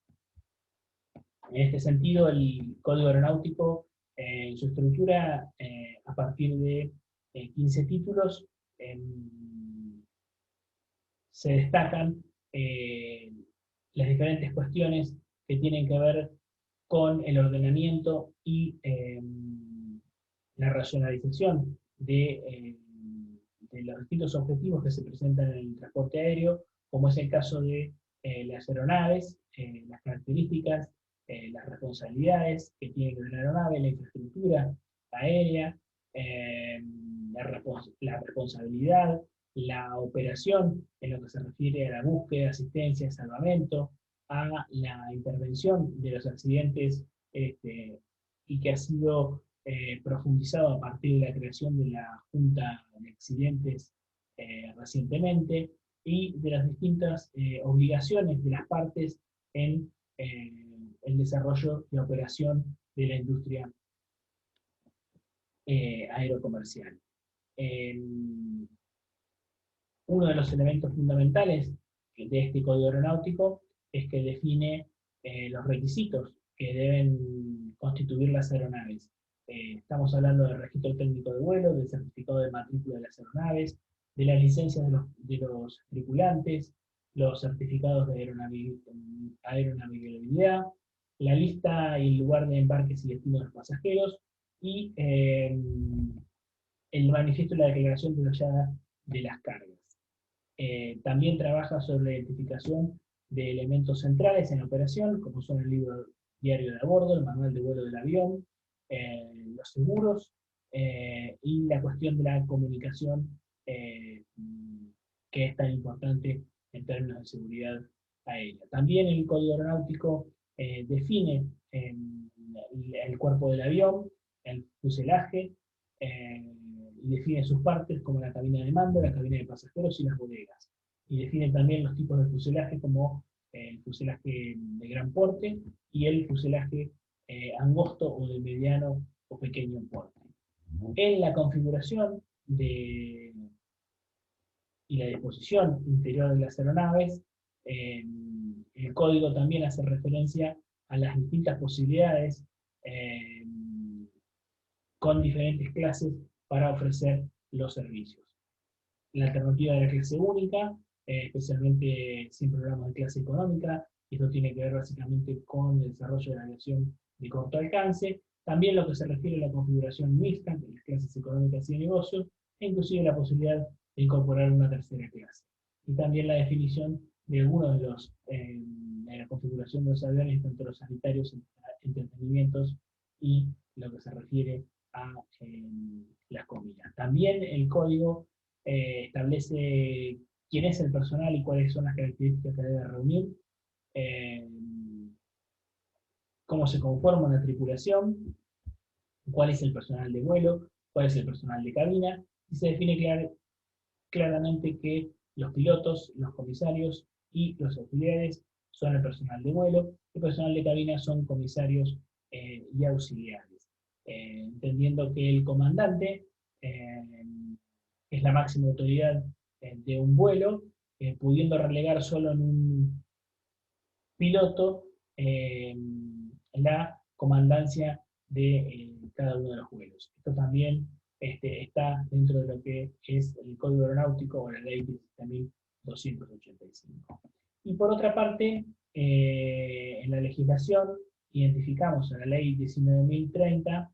En este sentido, el Código Aeronáutico, en su estructura, a partir de 15 títulos, se destacan las diferentes cuestiones que tienen que ver con el ordenamiento y la racionalización de los distintos objetivos que se presentan en el transporte aéreo, como es el caso de las aeronaves, las características, las responsabilidades que tiene una aeronave, la infraestructura aérea, la responsabilidad, la operación en lo que se refiere a la búsqueda, asistencia, salvamento, a la intervención de los accidentes, y que ha sido profundizado a partir de la creación de la Junta de Accidentes recientemente, y de las distintas obligaciones de las partes en el desarrollo y operación de la industria aerocomercial. Uno de los elementos fundamentales de este código aeronáutico es que define los requisitos que deben constituir las aeronaves. Estamos hablando del registro técnico de vuelo, del certificado de matrícula de las aeronaves, de las licencias de los tripulantes, los certificados de aeronavegabilidad, la lista y el lugar de embarques y destino de los pasajeros, y el manifiesto y la declaración detallada de las cargas. También trabaja sobre la identificación de elementos centrales en la operación, como son el libro diario de a bordo, el manual de vuelo del avión, los seguros, y la cuestión de la comunicación, que es tan importante en términos de seguridad aérea. También el código aeronáutico define el cuerpo del avión, el fuselaje, y define sus partes como la cabina de mando, la cabina de pasajeros y las bodegas. Y define también los tipos de fuselaje como el fuselaje de gran porte y el fuselaje angosto o de mediano o pequeño porte. En la configuración y la disposición interior de las aeronaves, el código también hace referencia a las distintas posibilidades con diferentes clases para ofrecer los servicios. La alternativa de la clase única, especialmente sin programas de clase económica, y esto tiene que ver básicamente con el desarrollo de la aviación de corto alcance, también lo que se refiere a la configuración mixta de las clases económicas y de negocios, e inclusive la posibilidad de incorporar una tercera clase. Y también la definición de algunos de los, de la configuración de los aviones, tanto los sanitarios, entretenimientos, y lo que se refiere a las comidas. También el código establece quién es el personal y cuáles son las características que debe reunir, cómo se conforma una tripulación, cuál es el personal de vuelo, cuál es el personal de cabina, y se define claramente que los pilotos, los comisarios y los auxiliares son el personal de vuelo, el personal de cabina son comisarios y auxiliares, entendiendo que el comandante es la máxima autoridad de un vuelo, pudiendo relegar solo en un piloto la comandancia de cada uno de los vuelos. Esto también está dentro de lo que es el Código Aeronáutico o la Ley 17.285. Y por otra parte, en la legislación identificamos a la Ley 19.030,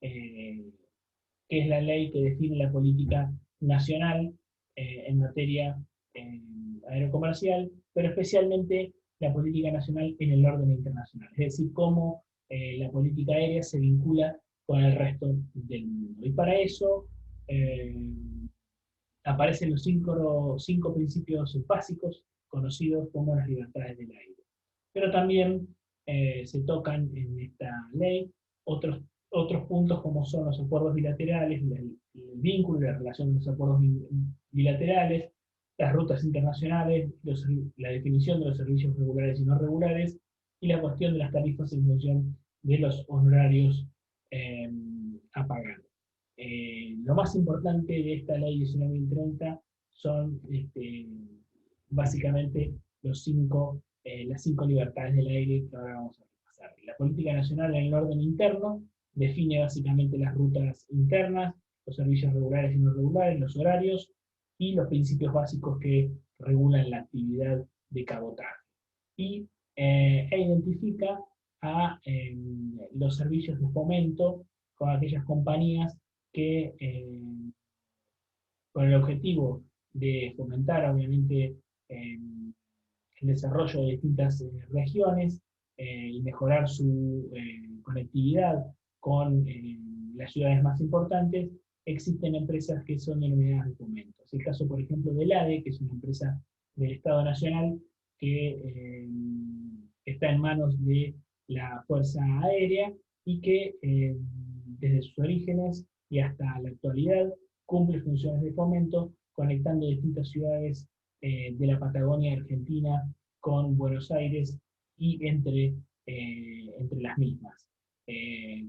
que es la ley que define la política nacional en materia aerocomercial, pero especialmente la política nacional en el orden internacional, es decir, cómo la política aérea se vincula con el resto del mundo. Y para eso aparecen los cinco principios básicos conocidos como las libertades del aire. Pero también se tocan en esta ley otros puntos como son los acuerdos bilaterales, el vínculo y la relación de los acuerdos bilaterales, las rutas internacionales, la definición de los servicios regulares y no regulares, y la cuestión de las tarifas en función de los honorarios a pagar. Lo más importante de esta ley 19.030 son básicamente las 5 libertades del aire que ahora vamos a repasar. La política nacional en el orden interno define básicamente las rutas internas, los servicios regulares y no regulares, los horarios y los principios básicos que regulan la actividad de cabotaje. Y identifica a los servicios de fomento con aquellas compañías que, con el objetivo de fomentar, obviamente, el desarrollo de distintas regiones y mejorar su conectividad con las ciudades más importantes, existen empresas que son denominadas de fomento. Es el caso, por ejemplo, del ADE, que es una empresa del Estado Nacional que está en manos de la Fuerza Aérea y que desde sus orígenes y hasta la actualidad cumple funciones de fomento conectando distintas ciudades de la Patagonia Argentina con Buenos Aires y entre las mismas.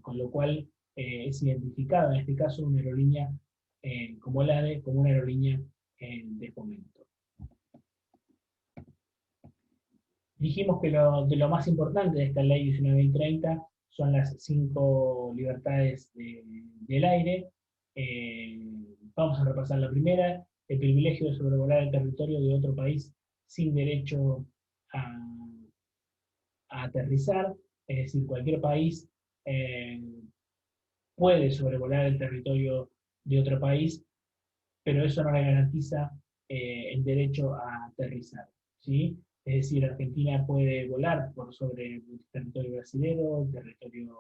Con lo cual es identificada en este caso una aerolínea como la ADE como una aerolínea de fomento. Dijimos que de lo más importante de esta ley 19.030 son las 5 libertades del aire. Vamos a repasar la primera: el privilegio de sobrevolar el territorio de otro país sin derecho a aterrizar, es decir, cualquier país puede sobrevolar el territorio de otro país, pero eso no le garantiza el derecho a aterrizar, ¿sí? Es decir, Argentina puede volar por sobre el territorio brasileño, el territorio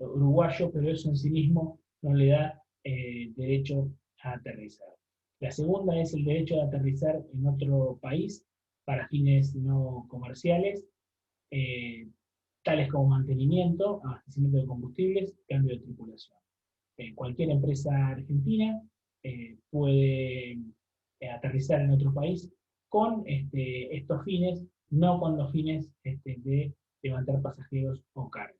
uruguayo, pero eso en sí mismo no le da derecho a aterrizar. La segunda es el derecho de aterrizar en otro país para fines no comerciales, tales como mantenimiento, abastecimiento de combustibles, cambio de tripulación. Cualquier empresa argentina puede aterrizar en otro país con estos fines, no con los fines de levantar pasajeros o carga.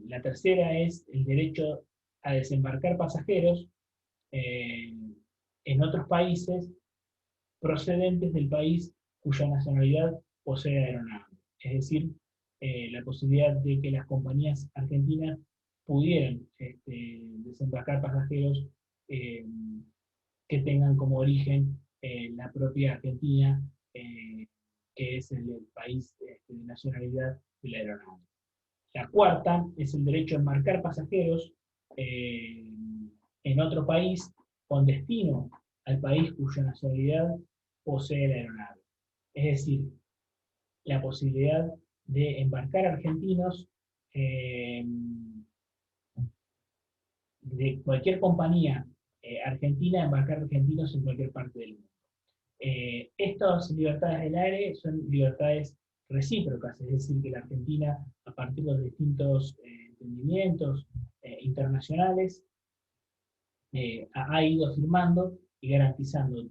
La tercera es el derecho a desembarcar pasajeros en otros países procedentes del país cuya nacionalidad posee la aeronave. Es decir, la posibilidad de que las compañías argentinas pudieran desembarcar pasajeros que tengan como origen la propia Argentina, que es el país de nacionalidad de la aeronave. La cuarta es el derecho a embarcar pasajeros en otro país con destino al país cuya nacionalidad posee la aeronave. Es decir, la posibilidad de embarcar argentinos de cualquier compañía argentina, embarcar argentinos en cualquier parte del mundo. Estas libertades del aire son libertades recíprocas, es decir, que la Argentina, a partir de los distintos entendimientos internacionales, ha ido firmando y garantizando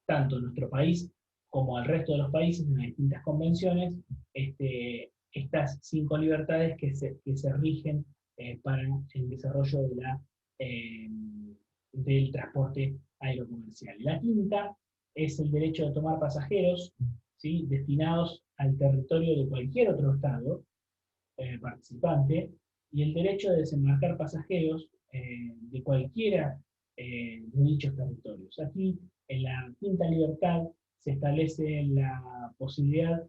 tanto en nuestro país como al resto de los países en las distintas convenciones, estas 5 libertades que se rigen para el desarrollo del transporte aerocomercial. La quinta es el derecho de tomar pasajeros, ¿sí?, destinados al territorio de cualquier otro Estado participante, y el derecho de desembarcar pasajeros de cualquiera de dichos territorios. Aquí, en la quinta libertad, se establece la posibilidad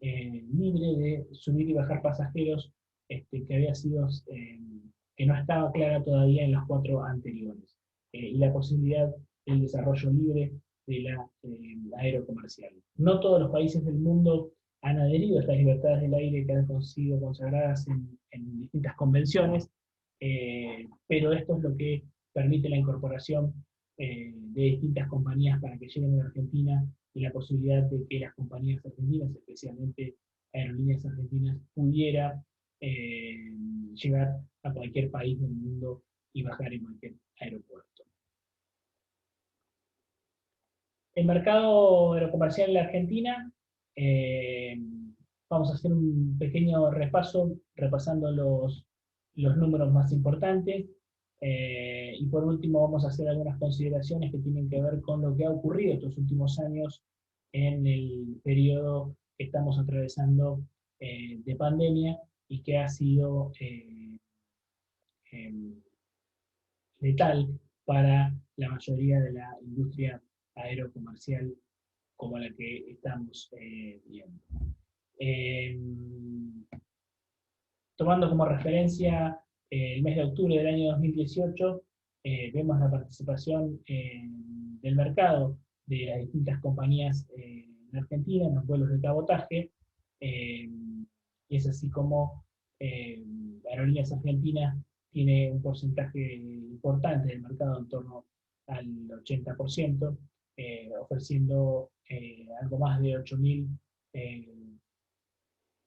libre de subir y bajar pasajeros que había sido, que no estaba clara todavía en las 4 anteriores, y la posibilidad del desarrollo libre de la aerocomercial. No todos los países del mundo han adherido a estas libertades del aire que han sido consagradas en distintas convenciones, pero esto es lo que permite la incorporación de distintas compañías para que lleguen a la Argentina y la posibilidad de que las compañías argentinas, especialmente aerolíneas argentinas, pudiera llegar a cualquier país del mundo y bajar en cualquier aeropuerto. El mercado aerocomercial en la Argentina, vamos a hacer un pequeño repaso, repasando los números más importantes, y por último vamos a hacer algunas consideraciones que tienen que ver con lo que ha ocurrido estos últimos años en el periodo que estamos atravesando de pandemia y que ha sido letal para la mayoría de la industria aerocomercial como la que estamos viendo. Tomando como referencia el mes de octubre del año 2018, vemos la participación del mercado de las distintas compañías en Argentina en los vuelos de cabotaje, y es así como Aerolíneas Argentinas tiene un porcentaje importante del mercado, en torno al 80%, ofreciendo algo más de 8.000,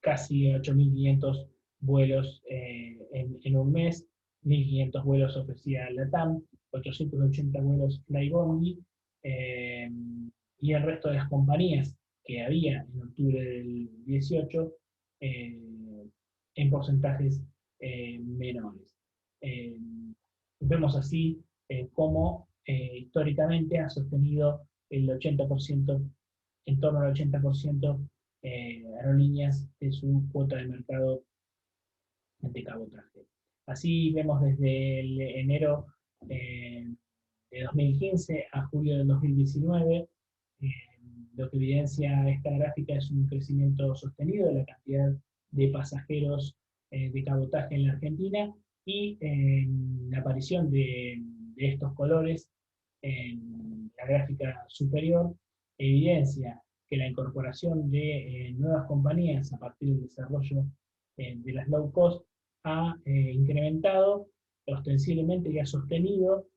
casi 8.500 vuelos en un mes, 1.500 vuelos ofrecía LATAM, 880 vuelos Flybondi, y el resto de las compañías que había en octubre del 18, en porcentajes menores. Vemos así cómo históricamente ha sostenido el 80%, en torno al 80%, aerolíneas de su cuota de mercado de cabotaje. Así vemos desde el enero de 2015 a julio del 2019, eh, lo que evidencia esta gráfica es un crecimiento sostenido de la cantidad de pasajeros de cabotaje en la Argentina, y la aparición de estos colores en la gráfica superior evidencia que la incorporación de nuevas compañías a partir del desarrollo de las low cost ha incrementado ostensiblemente y ha sostenido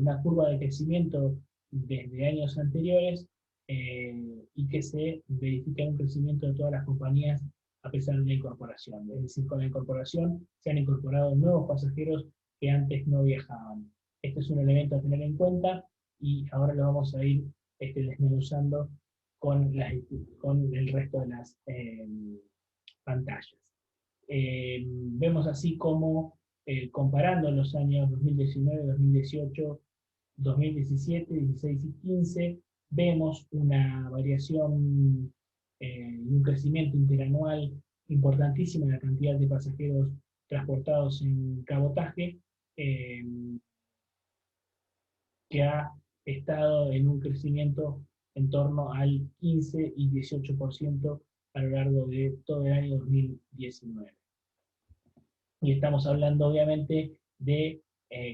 una curva de crecimiento desde años anteriores, y que se verifica un crecimiento de todas las compañías a pesar de la incorporación. Es decir, con la incorporación se han incorporado nuevos pasajeros que antes no viajaban. Este es un elemento a tener en cuenta, y ahora lo vamos a ir desmenuzando con el resto de las pantallas. Vemos así como, comparando los años 2019, 2018, 2017, 16 y 15, vemos una variación y un crecimiento interanual importantísimo en la cantidad de pasajeros transportados en cabotaje, que ha estado en un crecimiento en torno al 15 y 18% a lo largo de todo el año 2019. Y estamos hablando obviamente de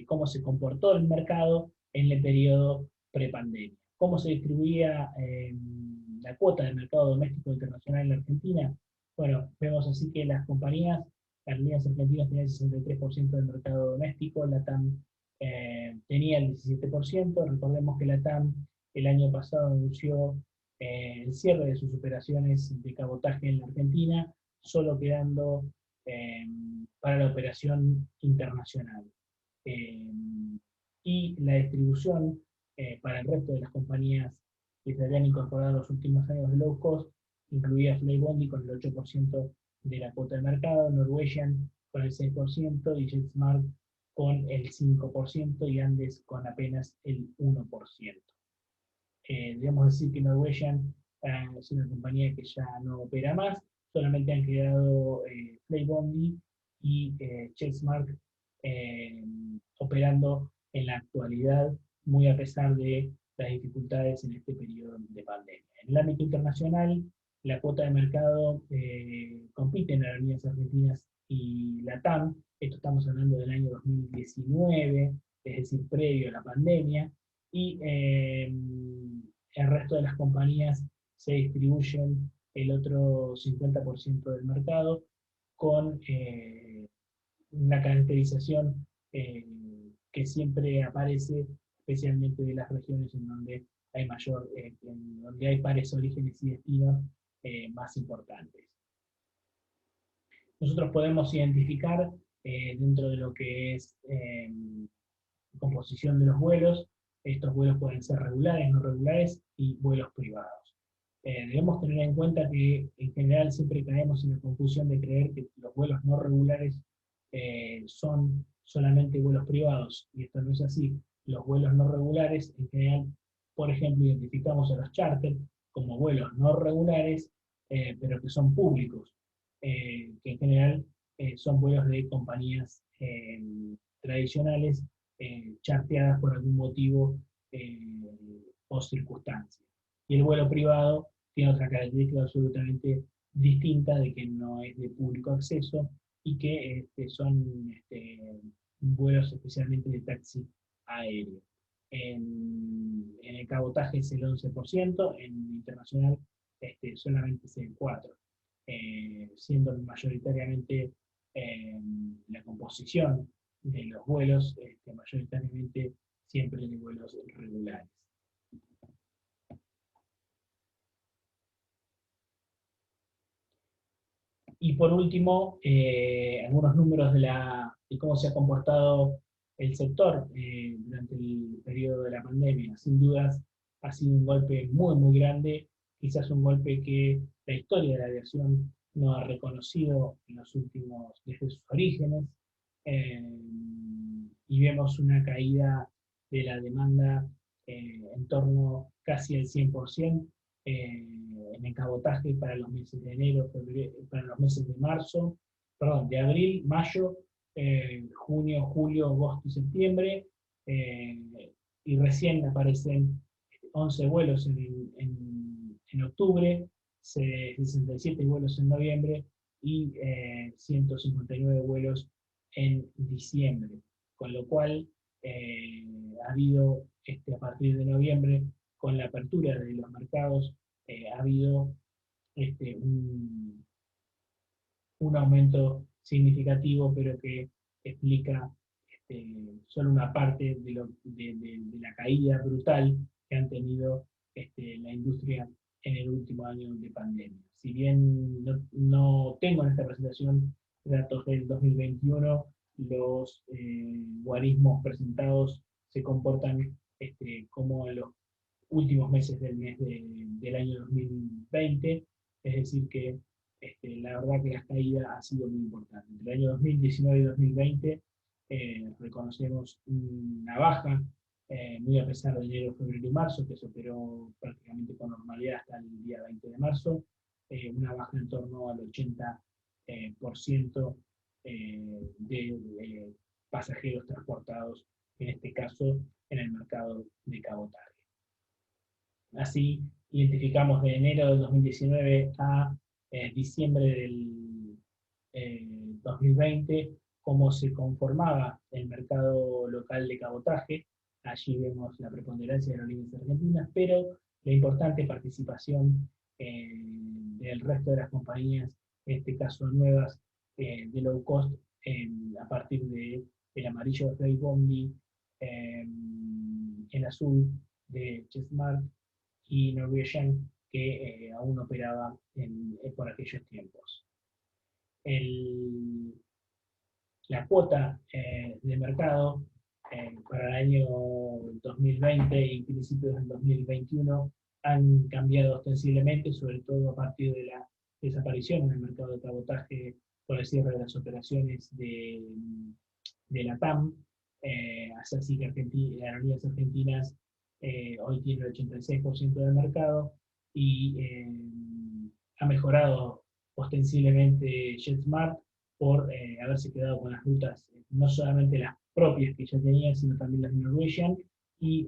cómo se comportó el mercado en el periodo prepandemia. ¿Cómo se distribuía la cuota del mercado doméstico internacional en la Argentina? Bueno, vemos así que las aerolíneas argentinas tenían el 63% del mercado doméstico, LATAM tenía el 17%. Recordemos que LATAM el año pasado anunció el cierre de sus operaciones de cabotaje en la Argentina, solo quedando para la operación internacional. Y la distribución para el resto de las compañías que se habían incorporado en los últimos años de low cost incluía Flybondi con el 8% de la cuota de mercado, Norwegian con el 6% y JetSmart con el 5% y Andes con apenas el 1%. Debemos decir que Norwegian es una compañía que ya no opera más, solamente han quedado Flybondi y JetSmart operando en la actualidad, muy a pesar de las dificultades en este periodo de pandemia. En el ámbito internacional, la cuota de mercado compite en aerolíneas argentinas y LATAM. Esto estamos hablando del año 2019, es decir, previo a la pandemia, y el resto de las compañías se distribuyen el otro 50% del mercado, con una caracterización que siempre aparece, especialmente de las regiones en donde hay en donde hay pares, orígenes y destinos más importantes. Nosotros podemos identificar dentro de lo que es composición de los vuelos. Estos vuelos pueden ser regulares, no regulares y vuelos privados. Debemos tener en cuenta que en general siempre caemos en la confusión de creer que los vuelos no regulares son solamente vuelos privados, y esto no es así. Los vuelos no regulares, en general, por ejemplo, identificamos a los charter como vuelos no regulares, pero que son públicos, que en general son vuelos de compañías tradicionales, charteadas por algún motivo o circunstancia. Y el vuelo privado tiene otra característica absolutamente distinta, de que no es de público acceso y que son vuelos especialmente de taxi aéreo. En el cabotaje es el 11%, en internacional solamente es el 4%, siendo mayoritariamente la composición de los vuelos, mayoritariamente siempre de vuelos regulares. Y por último, algunos números de cómo se ha comportado el sector durante el periodo de la pandemia. Sin dudas, ha sido un golpe muy, muy grande, quizás un golpe que la historia de la aviación no ha reconocido en los últimos, desde sus orígenes, eh, y vemos una caída de la demanda en torno casi al 100%, en el cabotaje para los meses de enero, febrero, para los meses de marzo, perdón, de abril, mayo, junio, julio, agosto y septiembre, eh, y recién aparecen 11 vuelos en octubre, 67 vuelos en noviembre y 159 vuelos en diciembre, con lo cual ha habido a partir de noviembre, con la apertura de los mercados, ha habido un aumento significativo, pero que explica solo una parte de la caída brutal que han tenido la industria en el último año de pandemia. Si bien no tengo en esta presentación datos del 2021, los guarismos presentados se comportan como en los últimos meses del año 2020, es decir que la verdad que la caída ha sido muy importante. Entre el año 2019 y 2020 reconocemos una baja, muy a pesar de enero, febrero y marzo, que se operó prácticamente con normalidad hasta el día 20 de marzo, una baja en torno al 80% de pasajeros transportados, en este caso en el mercado de cabotaje. Así, identificamos de enero del 2019 a diciembre del 2020 cómo se conformaba el mercado local de cabotaje. Allí vemos la preponderancia de aerolíneas argentinas, pero la importante participación del resto de las compañías, en este caso nuevas, de low cost, a partir del amarillo de Flybondi, el azul de Chesmart, y Norwegian, que aún operaba por aquellos tiempos. La cuota de mercado para el año 2020 y principios del 2021 han cambiado ostensiblemente, sobre todo a partir de la desaparición en el mercado de cabotaje por el cierre de las operaciones de la TAM. Así que Aerolíneas Argentinas hoy tiene el 86% del mercado y ha mejorado ostensiblemente JetSmart por haberse quedado con las rutas, no solamente las propias que ya tenía, sino también las de Norwegian, y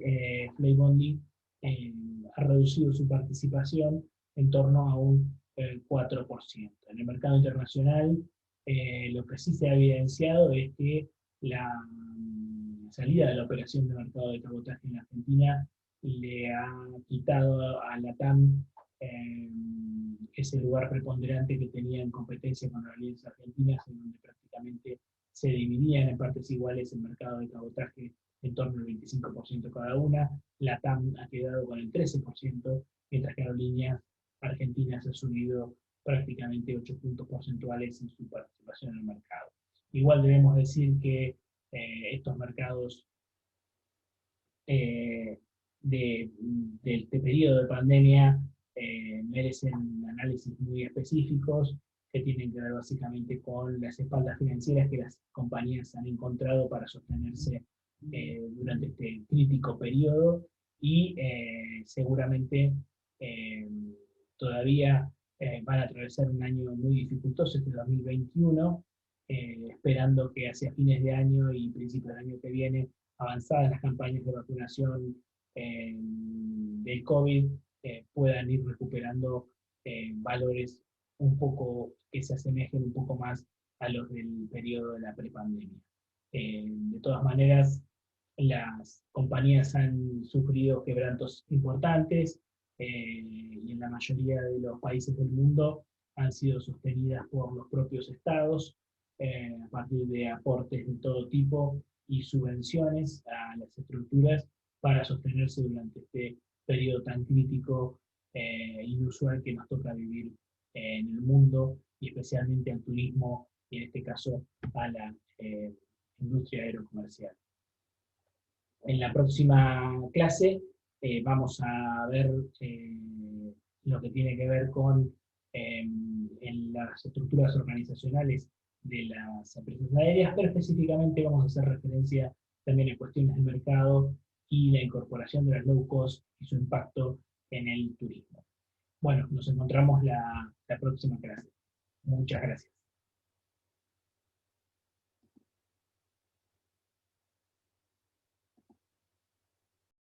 Flybondi ha reducido su participación en torno a un 4%. En el mercado internacional, lo que sí se ha evidenciado es que la salida de la operación de mercado de cabotaje en Argentina le ha quitado a la TAM ese lugar preponderante que tenía en competencia con aerolíneas argentinas, en donde prácticamente se dividían en partes iguales el mercado de cabotaje en torno al 25% cada una. La TAM ha quedado con el 13%, mientras que Aerolíneas Argentinas ha subido prácticamente 8 puntos porcentuales en su participación en el mercado. Igual debemos decir que estos mercados de este periodo de pandemia merecen análisis muy específicos que tienen que ver básicamente con las espaldas financieras que las compañías han encontrado para sostenerse durante este crítico periodo y seguramente todavía van a atravesar un año muy dificultoso, este 2021, esperando que hacia fines de año y principios del año que viene, avanzadas las campañas de vacunación del COVID, puedan ir recuperando valores un poco que se asemejen un poco más a los del periodo de la prepandemia. De todas maneras, las compañías han sufrido quebrantos importantes y en la mayoría de los países del mundo han sido sostenidas por los propios estados, a partir de aportes de todo tipo y subvenciones a las estructuras para sostenerse durante este periodo tan crítico inusual que nos toca vivir en el mundo, y especialmente al turismo, y en este caso a la industria aerocomercial. En la próxima clase vamos a ver lo que tiene que ver con en las estructuras organizacionales de las empresas aéreas, pero específicamente vamos a hacer referencia también a cuestiones de mercado y la incorporación de las low cost y su impacto en el turismo. Bueno, nos encontramos la próxima clase. Muchas gracias.